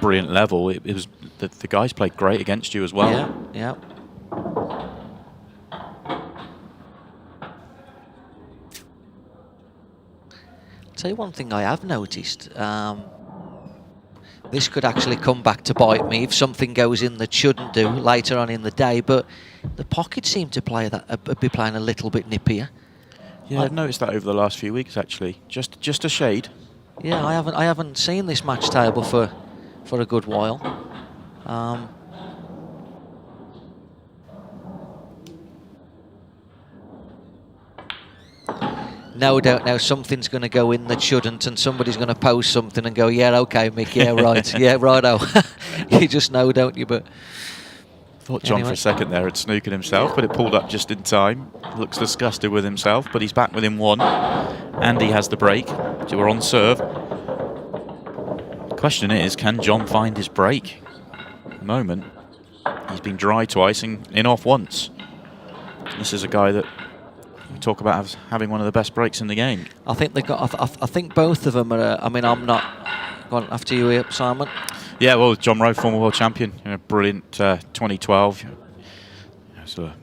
brilliant level. It was the guys played great against you as well. Yeah. Tell you one thing I have noticed. This could actually come back to bite me if something goes in that shouldn't do later on in the day. But the pockets seem to be playing a little bit nippier. Yeah, I've noticed that over the last few weeks actually. Just a shade. Yeah, I haven't seen this match table for a good while. No doubt now something's going to go in that shouldn't, and somebody's going to post something and go, yeah, okay, Mick, yeah, right, yeah, righto. You just know, don't you? But thought John for a second there had snookered himself, but it pulled up just in time. Looks disgusted with himself, but he's back within one. Andy has the break. So we're on serve. The question is, can John find his break? At the moment, he's been dry twice and in off once. This is a guy that we talk about as having one of the best breaks in the game. I think they got. I think both of them are. I mean, I'm not. Go on, after you here, Simon. Yeah, well, John Roe, former world champion, brilliant 2012. It's a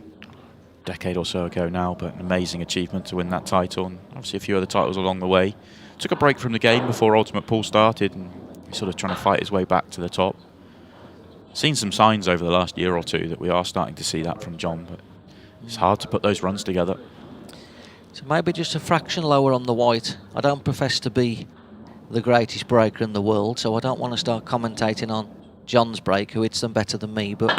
decade or so ago now, but an amazing achievement to win that title, and obviously a few other titles along the way. Took a break from the game before Ultimate Pool started, and he's sort of trying to fight his way back to the top. Seen some signs over the last year or two that we are starting to see that from John, but it's hard to put those runs together. So maybe just a fraction lower on the white. I don't profess to be the greatest breaker in the world, so I don't want to start commentating on John's break, who hits them better than me, but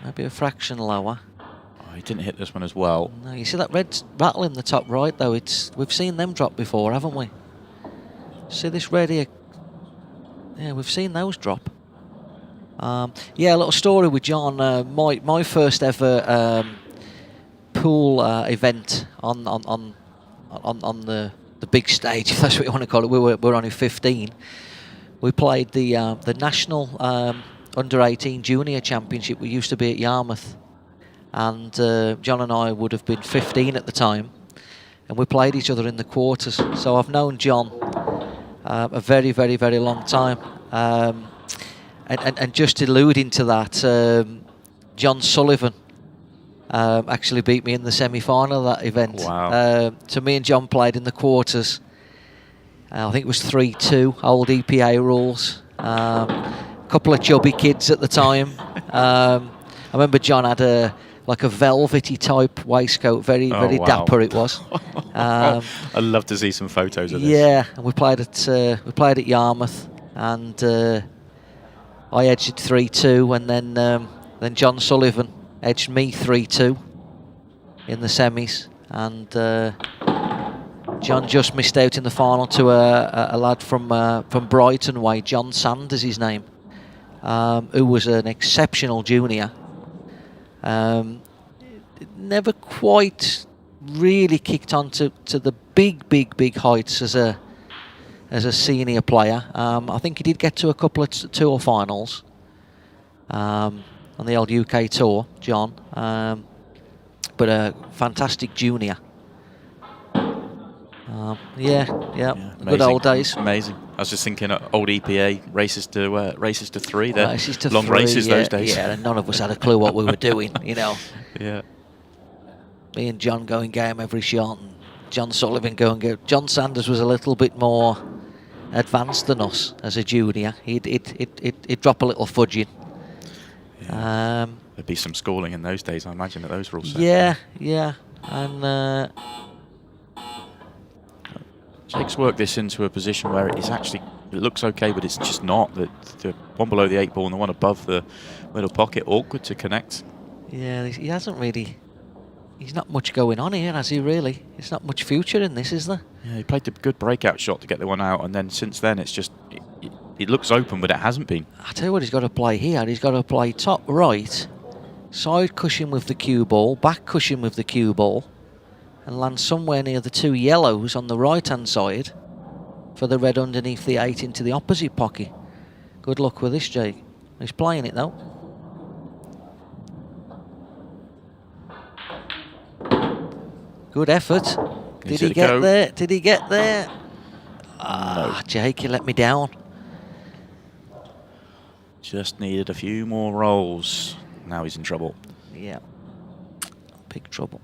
maybe a fraction lower. Oh, he didn't hit this one as well. No, you see that red rattle in the top right, though? We've seen them drop before, haven't we? See this red here? Yeah, we've seen those drop. Yeah, a little story with John. My first ever pool event on the big stage, if that's what you want to call it. We were only 15. We played the national under-18 junior championship. We used to be at Yarmouth, and John and I would have been 15 at the time, and we played each other in the quarters. So I've known John a very, very, very long time. And just alluding to that, John Sullivan actually beat me in the semi-final of that event. Wow. So me and John played in the quarters. I think it was 3-2, old EPA rules. A couple of chubby kids at the time. I remember John had a velvety type waistcoat, very wow. dapper it was. I'd love to see some photos of this. Yeah, and we played at Yarmouth, and I edged it 3-2, and then John Sullivan edged me 3-2 in the semis, and John just missed out in the final to a lad from Brighton way, John Sand is his name, who was an exceptional junior. Never quite really kicked on to the big heights as a senior player. I think he did get to a couple of tour finals on the old UK tour, John, but a fantastic junior. Yeah, good old days. Amazing. I was just thinking, old EPA races to 3. They're Races to long 3, races those days. Yeah, and none of us had a clue what we were doing, you know. Yeah. Me and John going game every shot, and John Sullivan going game. John Sanders was a little bit more advanced than us as a junior. He'd drop a little fudging. Yeah. There'd be some schooling in those days, I imagine, at those rules. Yeah, yeah. And Jake's worked this into a position where it looks okay, but it's just not. The one below the 8 ball and the one above the middle pocket, awkward to connect. Yeah, he hasn't really. He's not much going on here, has he, really? There's not much future in this, is there? Yeah, he played a good breakout shot to get the one out, and then since then it's just, it looks open, but it hasn't been. I tell you what he's got to play here. He's got to play top right, side cushion with the cue ball, back cushion with the cue ball, and land somewhere near the 2 yellows on the right-hand side for the red underneath the 8 into the opposite pocket. Good luck with this, Jake. He's playing it, though. Good effort. Did he get there? Did he get there? Ah, Jake, you let me down. Just needed a few more rolls. Now he's in trouble. Yeah. Big trouble.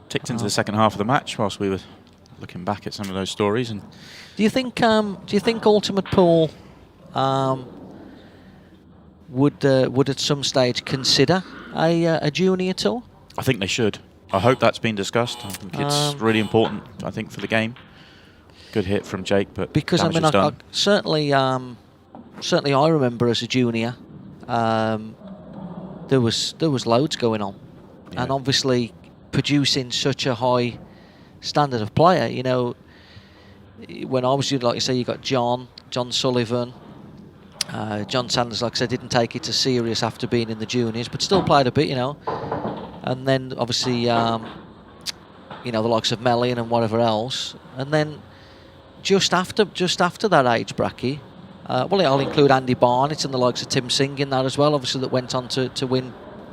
Ticked into the second half of the match whilst we were looking back at some of those stories. And do you think Ultimate Pool would at some stage consider a junior tour? I think they should. I hope that's been discussed. I think it's really important, I think, for the game. Good hit from Jake, but because I mean, I certainly I remember as a junior, there was loads going on, and obviously producing such a high standard of player. You know, when I was, like you say, you got John Sullivan, John Sanders. Like I said, didn't take it as serious after being in the juniors, but still played a bit. You know. And then obviously, you know, the likes of Melian and whatever else. And then just after that age bracket, well, I'll include Andy Barnett and the likes of Tim Singh in that as well. Obviously, that went on to win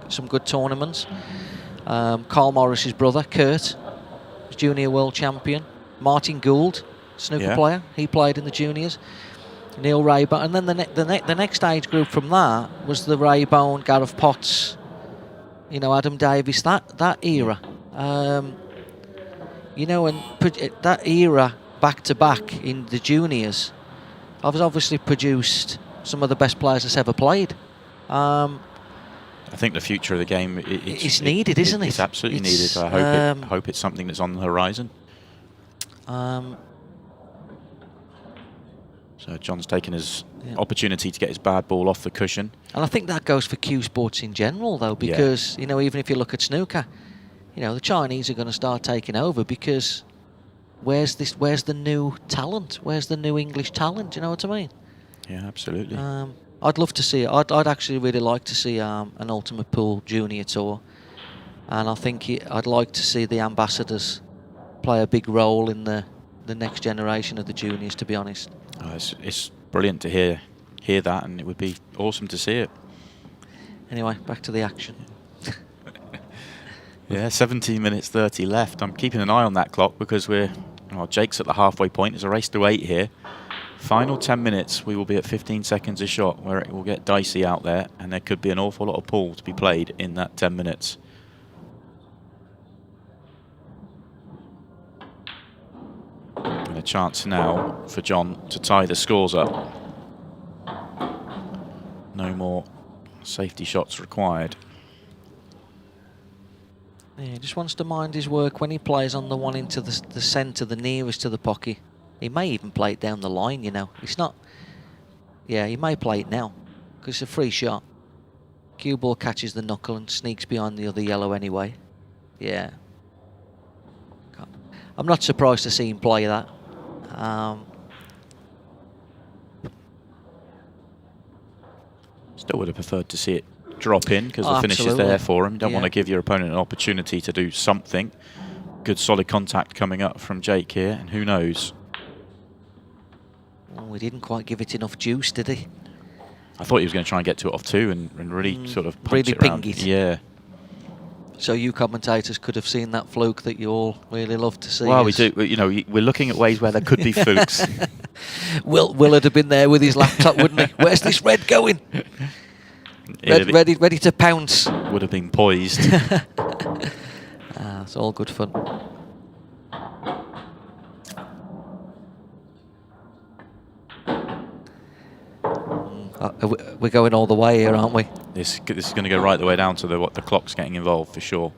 some good tournaments. Carl Morris's brother, Kurt, junior world champion. Martin Gould, snooker player, he played in the juniors. Neil Raybone, and then the next age group from that was the Raybone, Gareth Potts. You know, Adam Davis, that era. You know, and that era back to back in the juniors, I've obviously produced some of the best players that's ever played. I think the future of the game it's needed, isn't it? It's absolutely needed. I hope it's something that's on the horizon. So John's taken his opportunity to get his bad ball off the cushion. And I think that goes for cue sports in general, though, because, you know, even if you look at snooker, you know, the Chinese are going to start taking over because where's the new talent? Where's the new English talent? Do you know what I mean? Yeah, absolutely. I'd love to see it. I'd actually really like to see an Ultimate Pool Junior Tour. And I think I'd like to see the ambassadors play a big role in the next generation of the juniors, to be honest. Oh, it's brilliant to hear that, and it would be awesome to see it. Anyway, back to the action. Yeah, 17 minutes 30 left. I'm keeping an eye on that clock because Jake's at the halfway point. There's a race to 8 here. Final 10 minutes, we will be at 15 seconds a shot, where it will get dicey out there, and there could be an awful lot of pool to be played in that 10 minutes. And a chance now for John to tie the scores up. No more safety shots required. Yeah, he just wants to mind his work when he plays on the one into the centre, the nearest to the pocket. He may even play it down the line, you know. It's not... Yeah, he may play it now, because it's a free shot. Cue ball catches the knuckle and sneaks behind the other yellow anyway. Yeah. I'm not surprised to see him play that. Still would have preferred to see it drop in, because the finish is there for him. You don't want to give your opponent an opportunity to do something. Good solid contact coming up from Jake here, and who knows? Well, we didn't quite give it enough juice, did he? I thought he was going to try and get to it off 2 and really sort of punch really it around. ping it. Yeah. So you commentators could have seen that fluke that you all really love to see. Well, we do. You know, we're looking at ways where there could be flukes. Will'd have been there with his laptop, wouldn't he? Where's this red going? Ready to pounce. Would have been poised. It's all good fun. We're going all the way here, aren't we? This is going to go right the way down to the clock's getting involved for sure.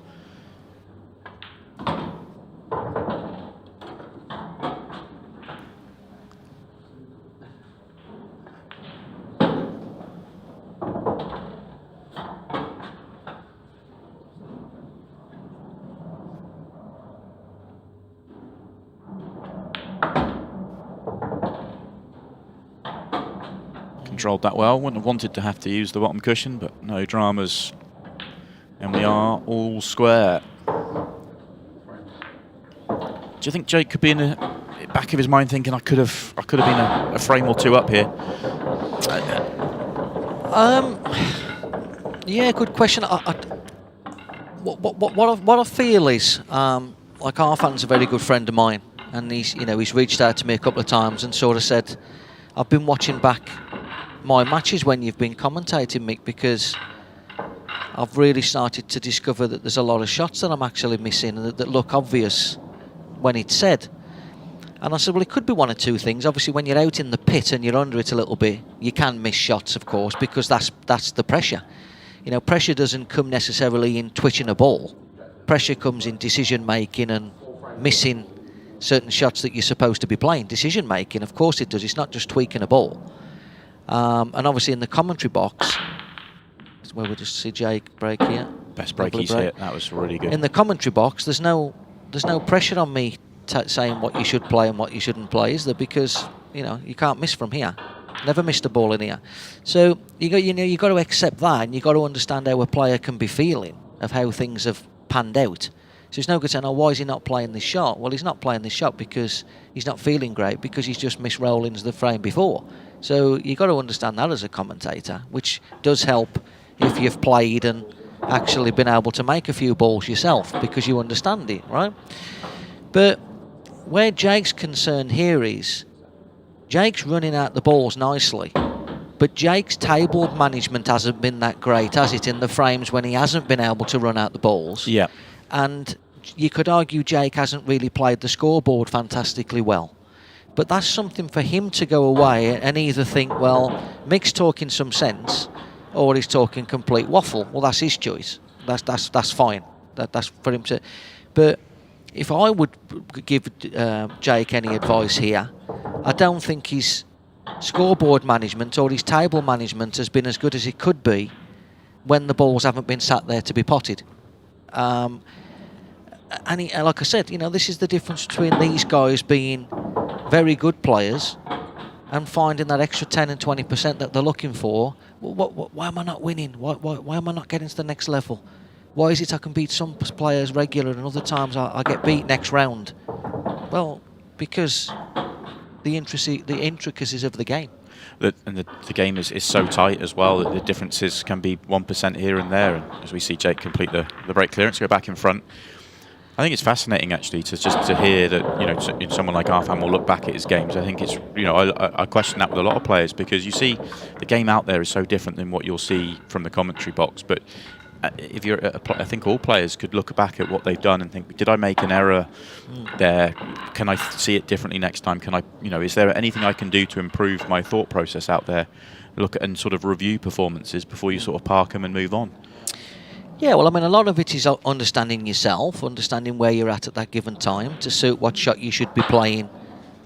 Controlled that well. Wouldn't have wanted to have to use the bottom cushion, but no dramas. And we are all square. Do you think Jake could be in the back of his mind thinking I could have been a frame or two up here? Yeah, good question. What I feel is, like, Arfan's a very good friend of mine, and he's reached out to me a couple of times and sort of said, I've been watching back my matches when you've been commentating, Mick, because I've really started to discover that there's a lot of shots that I'm actually missing and that look obvious when it's said. And I said, well, it could be one of two things. Obviously, when you're out in the pit and you're under it a little bit, you can miss shots, of course, because that's the pressure. You know, pressure doesn't come necessarily in twitching a ball. Pressure comes in decision-making and missing certain shots that you're supposed to be playing. Decision-making, of course it does. It's not just tweaking a ball. And obviously in the commentary box, where we just see Jake break here. Best break he's hit. That was really good. In the commentary box, there's no pressure on me saying what you should play and what you shouldn't play, is there? Because you can't miss from here. Never missed a ball in here. So you got to accept that, and you got to understand how a player can be feeling of how things have panned out. So it's no good saying, oh, why is he not playing this shot? Well, he's not playing this shot because he's not feeling great, because he's just missed rollings the frame before. So you got to understand that as a commentator, which does help if you've played and actually been able to make a few balls yourself, because you understand it, right? But where Jake's concerned here is, Jake's running out the balls nicely, but Jake's table management hasn't been that great, has it, in the frames when he hasn't been able to run out the balls? Yeah. And you could argue Jake hasn't really played the scoreboard fantastically well. But that's something for him to go away and either think, well, Mick's talking some sense, or he's talking complete waffle. Well, that's his choice. That's fine. That's for him to. But if I would give Jake any advice here, I don't think his scoreboard management or his table management has been as good as it could be when the balls haven't been sat there to be potted. And like I said, this is the difference between these guys being very good players and finding that extra 10 and 20% that they're looking for. Why am I not winning? Why am I not getting to the next level? Why is it I can beat some players regular and other times I get beat next round? Well, because the intricacies of the game. And the game is so tight as well that the differences can be 1% here and there. And as we see Jake complete the break clearance, go back in front. I think it's fascinating actually to hear that someone like Arfan will look back at his games. I think it's I question that with a lot of players, because you see the game out there is so different than what you'll see from the commentary box. But if you're, I think all players could look back at what they've done and think, did I make an error there? Can I see it differently next time? Can I, is there anything I can do to improve my thought process out there? Look at and sort of review performances before you sort of park them and move on. Yeah, well, I mean, a lot of it is understanding yourself, understanding where you're at that given time to suit what shot you should be playing,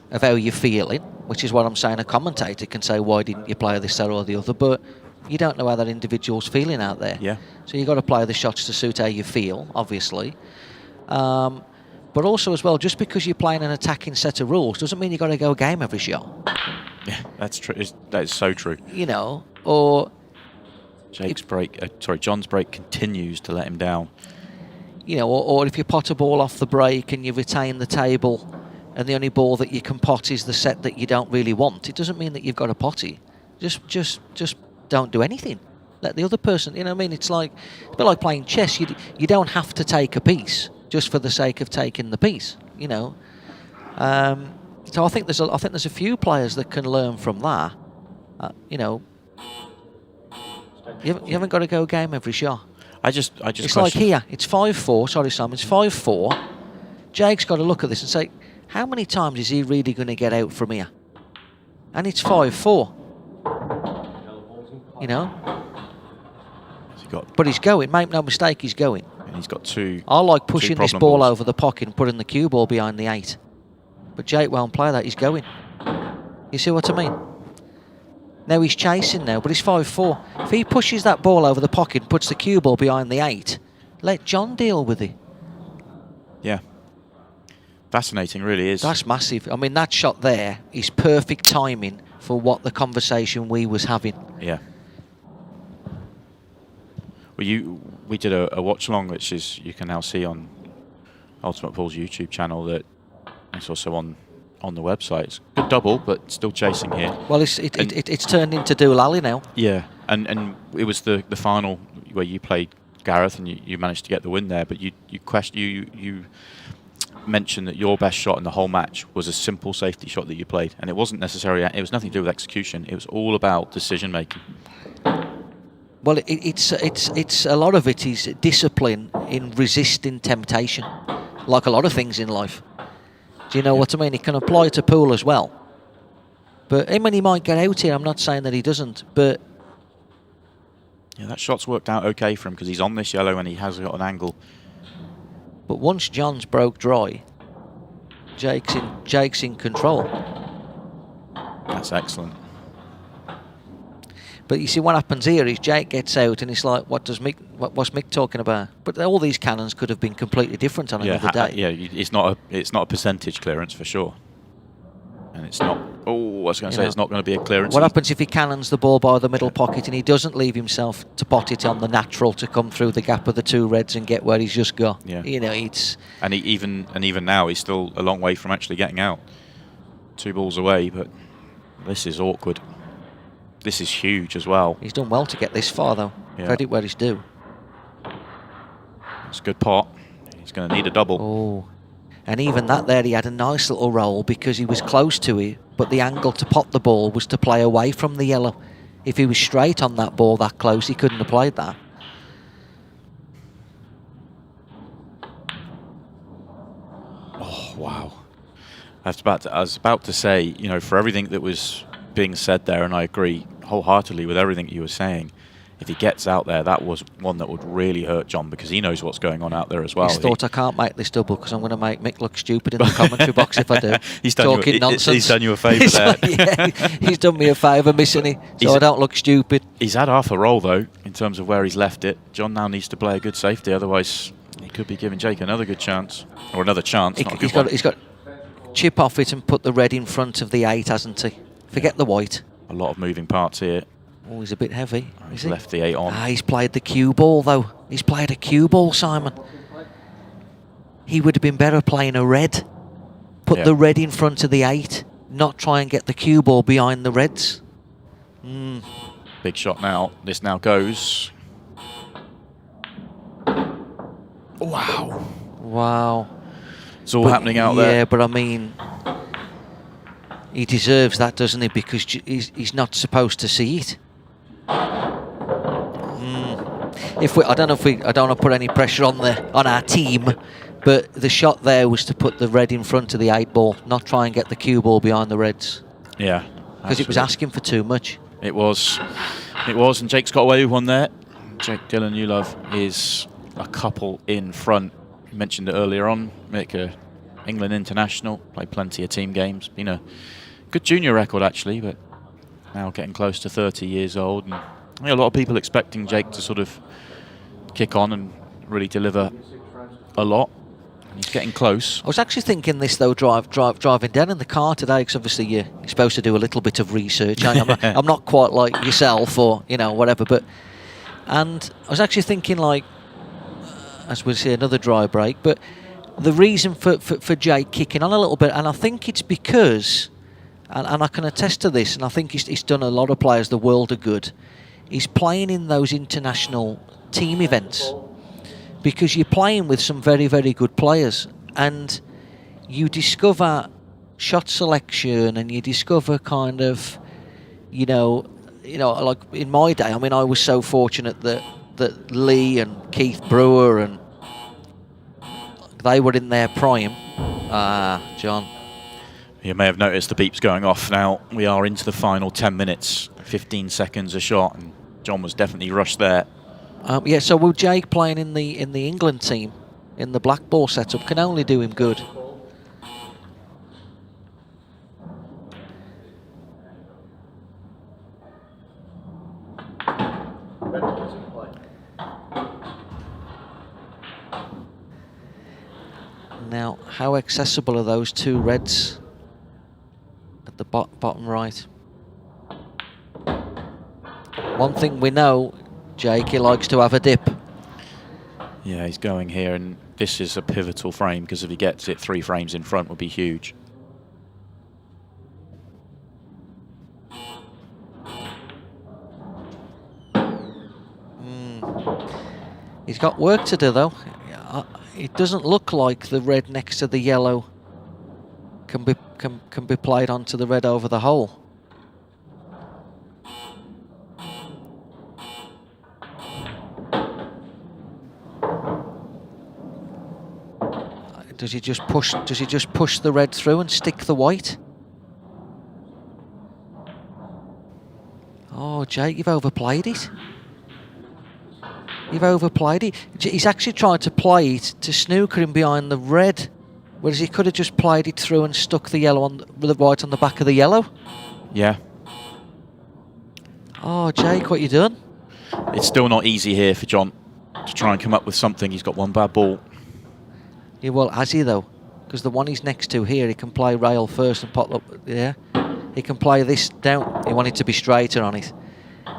of how you're feeling, which is what I'm saying. A commentator can say, why didn't you play this, that or the other, but you don't know how that individual's feeling out there. Yeah. So you've got to play the shots to suit how you feel, obviously. But also as well, just because you're playing an attacking set of rules doesn't mean you've got to go game every shot. Yeah, that's true. That is so true. Or... John's break continues to let him down. Or if you pot a ball off the break and you retain the table and the only ball that you can pot is the set that you don't really want, it doesn't mean that you've got to potty. Just don't do anything. Let the other person, it's like a bit like playing chess. You don't have to take a piece just for the sake of taking the piece, So I think there's a few players that can learn from that. You know, you haven't got to go game every shot. I just. It's like here. It's 5-4. Sorry, Sam. It's 5-4. Jake's got to look at this and say, how many times is he really going to get out from here? And it's 5-4. You know. But he's going. Make no mistake, he's going. And he's got two. I like pushing this ball balls over the pocket and putting the cue ball behind the 8. But Jake won't play that. He's going. You see what I mean? Now he's chasing now, but it's 5-4. If he pushes that ball over the pocket and puts the cue ball behind the 8, let John deal with it. Yeah. Fascinating, really is. That's massive. I mean, that shot there is perfect timing for what the conversation we was having. Yeah. Well, we did a watch along, which is you can now see on Ultimate Pool's YouTube channel. That it's also on the website. It's a good double, but still chasing here. Well, it's turned into dual alley now. Yeah, and it was the final where you played Gareth and you managed to get the win there. But you mentioned that your best shot in the whole match was a simple safety shot that you played, and it wasn't necessarily. It was nothing to do with execution. It was all about decision making. Well, it's a lot of it is discipline in resisting temptation, like a lot of things in life. Do you know what I mean? It can apply to pool as well. But I mean, he might get out here. I'm not saying that he doesn't, but yeah, that shot's worked out okay for him because he's on this yellow and he has got an angle. But once John's broke dry, Jake's in control. That's excellent. But you see, what happens here is Jake gets out, and it's like, what's Mick talking about? But all these cannons could have been completely different on another day. Yeah, it's not a percentage clearance for sure, and it's not. Oh, I was going to say it's not going to be a clearance. What happens if he cannons the ball by the middle pocket and he doesn't leave himself to pot it on the natural to come through the gap of the 2 reds and get where he's just got? Yeah. You know, it's. And even now, he's still a long way from actually getting out. 2 balls away, but this is awkward. This is huge as well. He's done well to get this far, though. Yeah. Credit where he's due. It's a good pot. He's going to need a double. Oh. And even that there, he had a nice little roll because he was close to it, but the angle to pot the ball was to play away from the yellow. If he was straight on that ball that close, he couldn't have played that. Oh, wow. I was about to say, you know, for everything that was being said there, and I agree wholeheartedly with everything you were saying, if he gets out there, that was one that would really hurt John because he knows what's going on out there as well. He's thought, I can't make this double because I'm going to make Mick look stupid in the commentary box if I do. He's talking nonsense. He's done you a favour there. Yeah, he's done me a favour missing it, so I don't look stupid. He's had half a roll, though, in terms of where he's left it. John now needs to play a good safety, otherwise he could be giving Jake another good chance. Or another chance, not a good one. He's got chip off it and put the red in front of the 8, hasn't he? Forget the white. A lot of moving parts here. Oh, he's a bit heavy. He's left the 8 on. He's played the cue ball, though. He's played a cue ball, Simon. He would have been better playing a red. Put the red in front of the 8, not try and get the cue ball behind the reds. Big shot now. This now goes. Wow. Wow. It's all happening out there. Yeah, but I mean, he deserves that, doesn't he? Because he's not supposed to see it. I don't want to put any pressure on our team, but the shot there was to put the red in front of the 8 ball, not try and get the cue ball behind the reds. Yeah, because it was asking for too much. It was, and Jake's got away with one there. Jake Dylan Newlove is a couple in front. You mentioned it earlier on. Mick, England international, played plenty of team games. Been a good junior record actually, but now getting close to 30 years old, and a lot of people expecting Jake to sort of kick on and really deliver a lot. And he's getting close. I was actually thinking this though, driving down in the car today, because obviously you're supposed to do a little bit of research. I'm not quite like yourself or whatever, and I was actually thinking, like, as we'll see, another dry break, but the reason for Jake kicking on a little bit, and I think it's because, and I can attest to this, and I think he's done a lot of players the world of good, he's playing in those international team events, because you're playing with some very, very good players, and you discover shot selection, and you discover kind of, like in my day, I mean, I was so fortunate that Lee and Keith Brewer and they were in their prime. John. You may have noticed the beeps going off now. We are into the final 10 minutes, 15 seconds a shot, and John was definitely rushed there. Yeah, so will Jake playing in the England team, in the black ball setup, can only do him good. Now, how accessible are those two reds at the bottom right? One thing we know, Jake, he likes to have a dip. Yeah, he's going here, and this is a pivotal frame, because if he gets it 3 frames in front, would be huge. He's got work to do, though. It doesn't look like the red next to the yellow can be played onto the red over the hole. Does he just push the red through and stick the white? Oh, Jake, you've overplayed it. You've overplayed it. He's actually tried to play it to snooker him behind the red, whereas he could have just played it through and stuck the yellow on the white on the back of the yellow. Yeah. Oh, Jake, what you done? It's still not easy here for John to try and come up with something. He's got one bad ball. Yeah, well, has he though? Because the one he's next to here, he can play rail first and pop up. Yeah, he can play this down. He wanted to be straighter on it,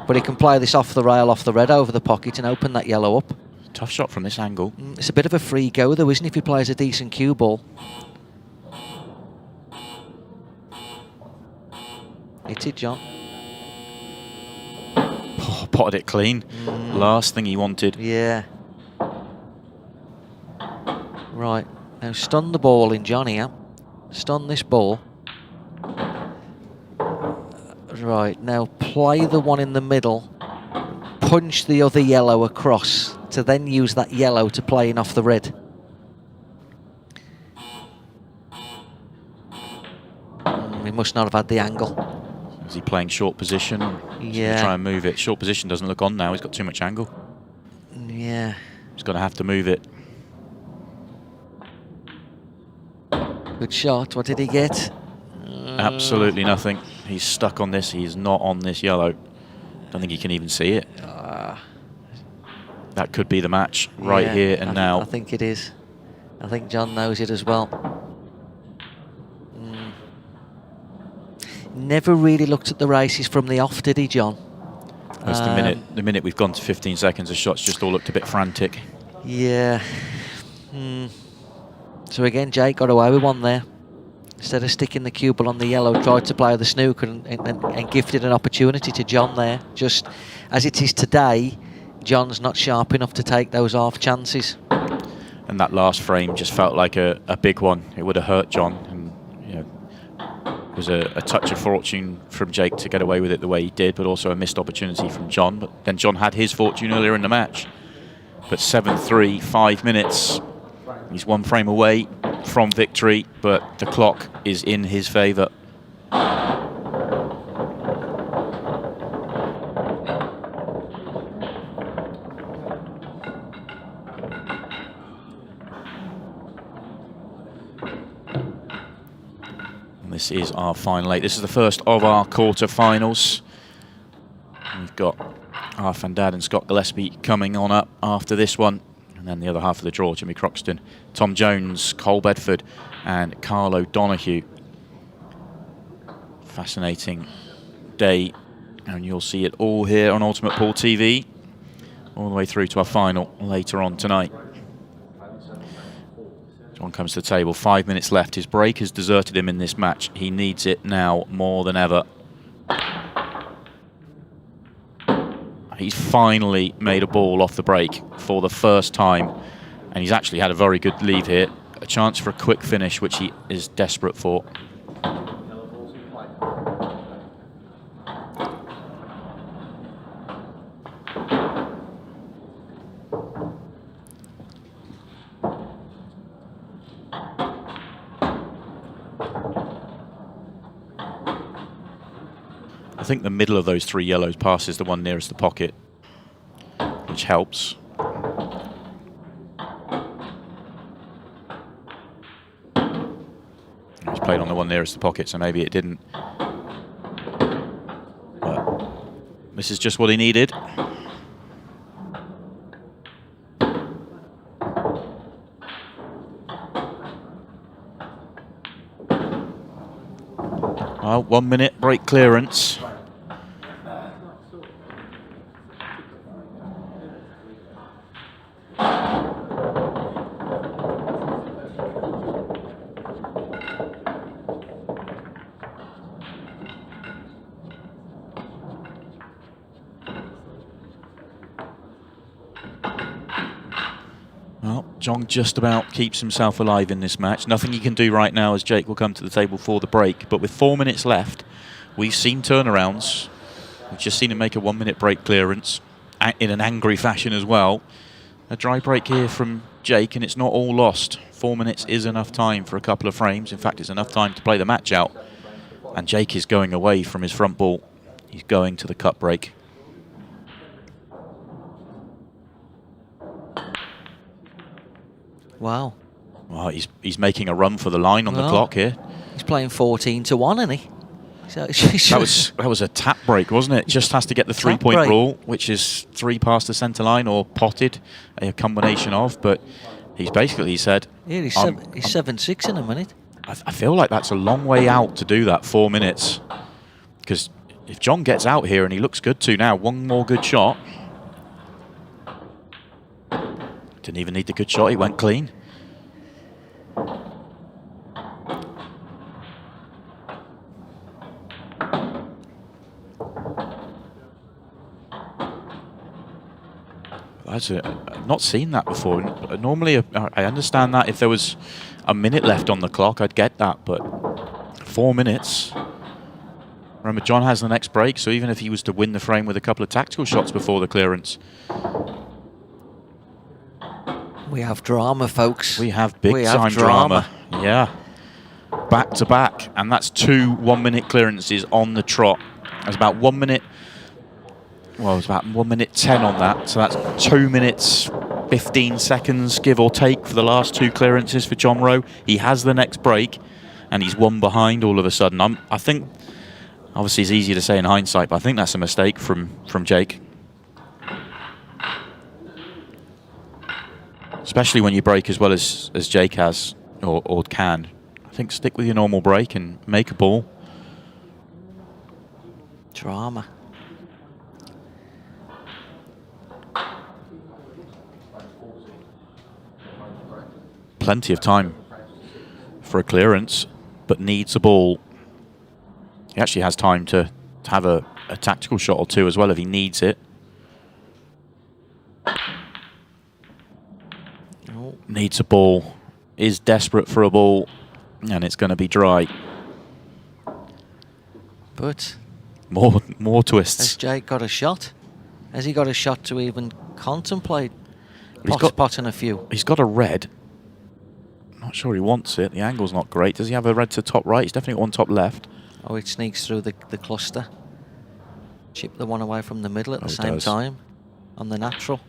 but he can play this off the rail, off the red, over the pocket, and open that yellow up. Tough shot from this angle. It's a bit of a free go though, isn't it, if he plays a decent cue ball? Hit it, John. Oh, potted it clean. Last thing he wanted. Yeah. Right, now stun the ball in, John, here. Stun this ball. Right, now play the one in the middle. Punch the other yellow across to then use that yellow to play in off the red. He must not have had the angle. Is he playing short position? Yeah. Try and move it. Short position doesn't look on now. He's got too much angle. Yeah. He's going to have to move it. Good shot. What did he get? Absolutely nothing. He's stuck on this. He's not on this yellow. Don't think he can even see it. That could be the match right here and now. I think it is. I think John knows it as well. Never really looked at the races from the off, did he, John? That's the minute we've gone to 15 seconds, the shots just all looked a bit frantic. Yeah. So again, Jake got away with one there. Instead of sticking the cue ball on the yellow, tried to play the snooker and gifted an opportunity to John there. Just as it is today, John's not sharp enough to take those half chances. And that last frame just felt like a big one. It would have hurt John. And it was a touch of fortune from Jake to get away with it the way he did, but also a missed opportunity from John. But then John had his fortune earlier in the match. But 7-3, 5 minutes. He's one frame away from victory, but the clock is in his favour. And this is our final 8. This is the first of our quarter-finals. We've got Arfan Dad and Scott Gillespie coming on up after this one. And then the other half of the draw, Jimmy Croxton, Tom Jones, Cole Bedford and Carlo Donahue. Fascinating day, and you'll see it all here on Ultimate Pool TV, all the way through to our final later on tonight. John comes to the table, 5 minutes left. His break has deserted him in this match. He needs it now more than ever. He's finally made a ball off the break for the first time, and he's actually had a very good lead here. A chance for a quick finish, which he is desperate for. think the middle of those 3 yellows passes the one nearest the pocket, which helps. He's played on the one nearest the pocket, so maybe it didn't. But this is just what he needed. Well, 1 minute break clearance. Well, John just about keeps himself alive in this match. Nothing he can do right now as Jake will come to the table for the break. But with 4 minutes left, we've seen turnarounds. We've just seen him make a 1 minute break clearance in an angry fashion as well. A dry break here from Jake, and it's not all lost. 4 minutes is enough time for a couple of frames. In fact, it's enough time to play the match out. And Jake is going away from his front ball. He's going to the cut break. Wow. Well, he's making a run for the line on the clock here. He's playing 14-1, isn't he? So that was a tap break, wasn't it? Just has to get the 3-point rule, which is 3 past the centre line or potted, a combination of. But he's basically said, yeah, he's 7-6 in a minute. I feel like that's a long way out to do that, 4 minutes. Because if John gets out here, and he looks good too now, one more good shot. Didn't even need the good shot, he went clean. I've not seen that before. Normally, I understand that if there was a minute left on the clock, I'd get that, but 4 minutes. Remember, John has the next break, so even if he was to win the frame with a couple of tactical shots before the clearance. We have drama, folks. We have big-time drama. Yeah. Back to back. And that's 2 1-minute clearances on the trot. There's about 1 minute. Well, it's about 1 minute 10 on that. So that's 2 minutes 15 seconds, give or take, for the last 2 clearances for John Roe. He has the next break, and he's 1 behind all of a sudden. I think, obviously it's easy to say in hindsight, but I think that's a mistake from Jake. Especially when you break as well as Jake has, or can. I think stick with your normal break and make a ball. Drama. Plenty of time for a clearance, but needs a ball. He actually has time to have a tactical shot or 2 as well if he needs it. Needs a ball, is desperate for a ball, and it's going to be dry. But more twists. Has Jake got a shot? Has he got a shot to even contemplate potting a few? He's got a red. Not sure he wants it. The angle's not great. Does he have a red to top right? He's definitely got one top left. Oh, it sneaks through the cluster. Chip the one away from the middle at the same time on the natural.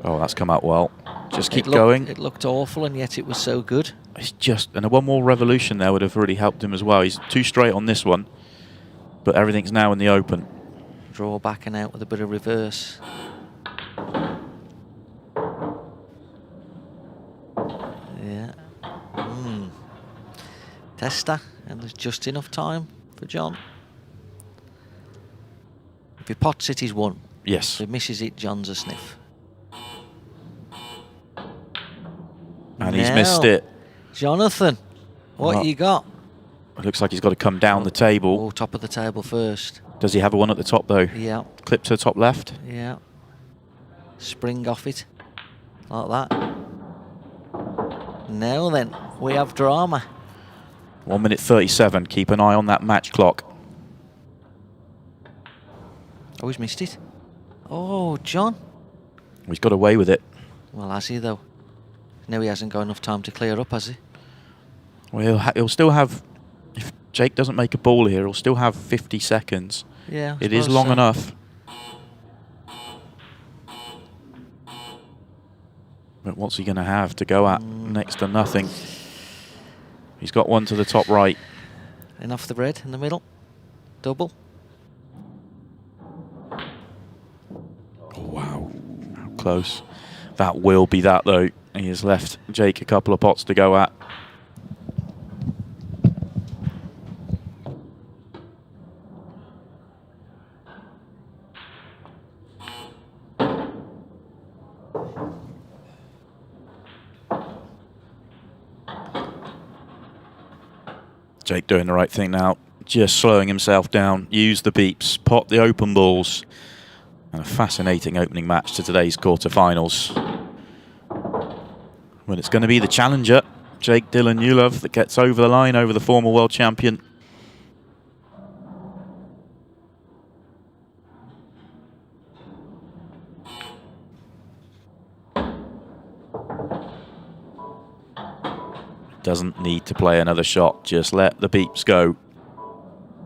Oh, that's come out well. Just keep going. It looked awful, and yet it was so good. It's just, and one more revolution there would have really helped him as well. He's 2 straight on this one, but everything's now in the open. Draw back and out with a bit of reverse. Yeah. Tester, and there's just enough time for John. If he pots it, he's won. Yes. If he misses it, John's a sniff. And he's missed it. Jonathan, what you got? It looks like he's got to come down the table. Oh, top of the table first. Does he have a one at the top, though? Yeah. Clip to the top left? Yeah. Spring off it. Like that. Now then, we have drama. 1 minute 37. Keep an eye on that match clock. Oh, he's missed it. Oh, John. He's got away with it. Well, has he, though? No, he hasn't got enough time to clear up, has he? Well, he'll still have... If Jake doesn't make a ball here, he'll still have 50 seconds. Yeah, it is long enough. But what's he going to have to go at? Next to nothing. He's got one to the top right. And off the red in the middle. Double. Oh, wow. How close. That will be that, though. He has left Jake a couple of pots to go at. Jake doing the right thing now, just slowing himself down, use the beeps, pot the open balls, and a fascinating opening match to today's quarterfinals. Well, it's going to be the challenger, Jake Dylan Newlove, that gets over the line over the former world champion. Doesn't need to play another shot, just let the beeps go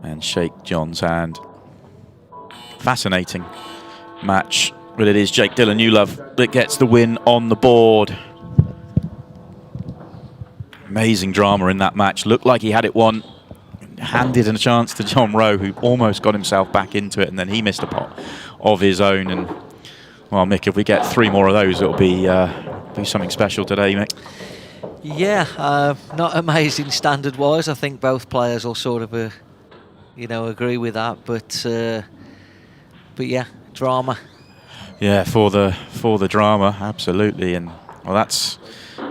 and shake John's hand. Fascinating match, but it is Jake Dylan Newlove that gets the win on the board. Amazing drama in that match. Looked like he had it won. Handed a chance to John Roe, who almost got himself back into it, and then he missed a pot of his own. And well, Mick, if we get 3 more of those, it'll be something special today, Mick. Yeah, not amazing standard-wise. I think both players will sort of, agree with that. But yeah, drama. Yeah, for the drama, absolutely. And well, that's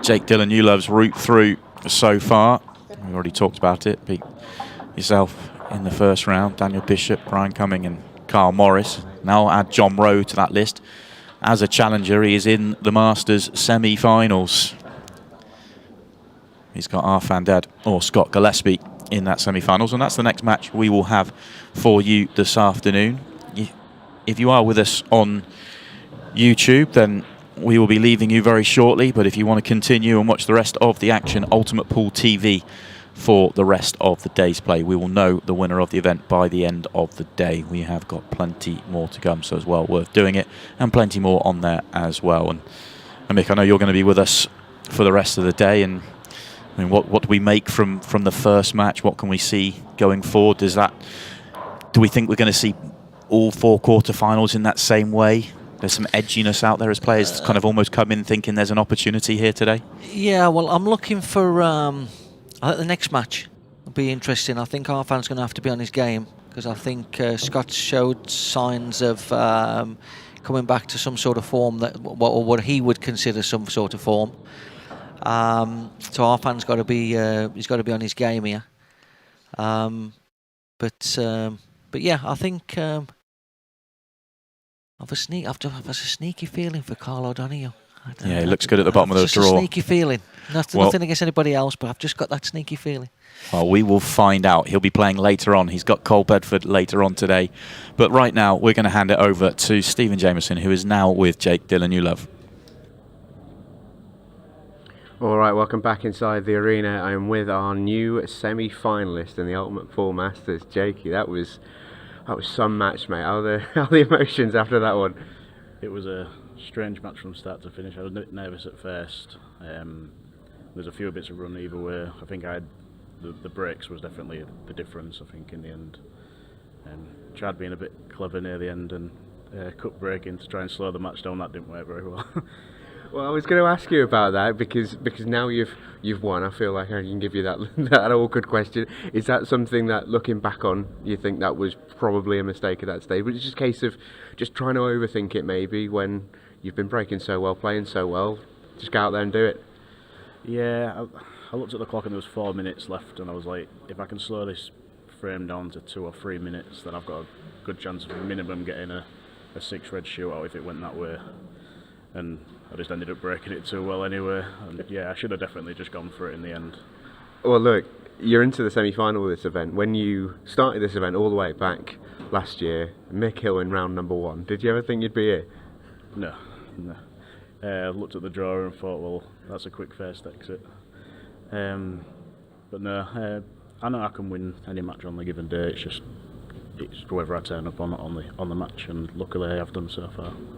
Jake Dylan Newlove's route through so far. We've already talked about it. Beat yourself in the first round. Daniel Bishop, Brian Cumming, and Carl Morris. Now add John Roe to that list. As a challenger, he is in the Masters semi-finals. He's got Arfan Dad or Scott Gillespie in that semi-finals, and that's the next match we will have for you this afternoon. If you are with us on YouTube, then we will be leaving you very shortly, but if you want to continue and watch the rest of the action, Ultimate Pool TV for the rest of the day's play. We will know the winner of the event by the end of the day. We have got plenty more to come, so it's well worth doing it, and plenty more on there as well. And Mick, I know you're going to be with us for the rest of the day, and I mean, what do we make from the first match? What can we see going forward? Do we think we're going to see all 4 quarterfinals in that same way? There's some edginess out there as players kind of almost come in thinking there's an opportunity here today. Yeah, well, I'm looking for I think the next match will be interesting. I think Arfan's going to have to be on his game, because I think Scott showed signs of coming back to some sort of form, that what he would consider some sort of form. So Arfan's got to be he's got to be on his game here. But yeah, I think I've a sneaky feeling for Carl O'Donoghue. Yeah, he looks good at the bottom of the draw. Just a sneaky feeling. Nothing against anybody else, but I've just got that sneaky feeling. Well, we will find out. He'll be playing later on. He's got Cole Bedford later on today. But right now, we're going to hand it over to Stephen Jameson, who is now with Jake Dylan Newlove. All right, welcome back inside the arena. I am with our new semi-finalist in the Ultimate Pool Masters, Jakey. That was some match, mate. How are the emotions after that one? It was a strange match from start to finish. I was a bit nervous at first. There's a few bits of run either way. I think the breaks was definitely the difference, I think, in the end. Tried being a bit clever near the end and cut breaking to try and slow the match down. That didn't work very well. Well, I was going to ask you about that because now you've won. I feel like I can give you that awkward question. Is that something that, looking back on, you think that was probably a mistake at that stage? But it's just a case of just trying to overthink it, maybe, when you've been breaking so well, playing so well. Just go out there and do it. Yeah, I looked at the clock and there was 4 minutes left, and I was like, if I can slow this frame down to 2 or 3 minutes, then I've got a good chance of minimum getting a 6 red shootout if it went that way. And I just ended up breaking it too well anyway. And yeah, I should have definitely just gone for it in the end. Well, look, you're into the semi-final of this event. When you started this event all the way back last year, Mick Hill in round number 1, did you ever think you'd be here? No. I looked at the draw and thought, well, that's a quick first exit. But no, I know I can win any match on the given day. It's whether I turn up or not on the match, and luckily I have done so far.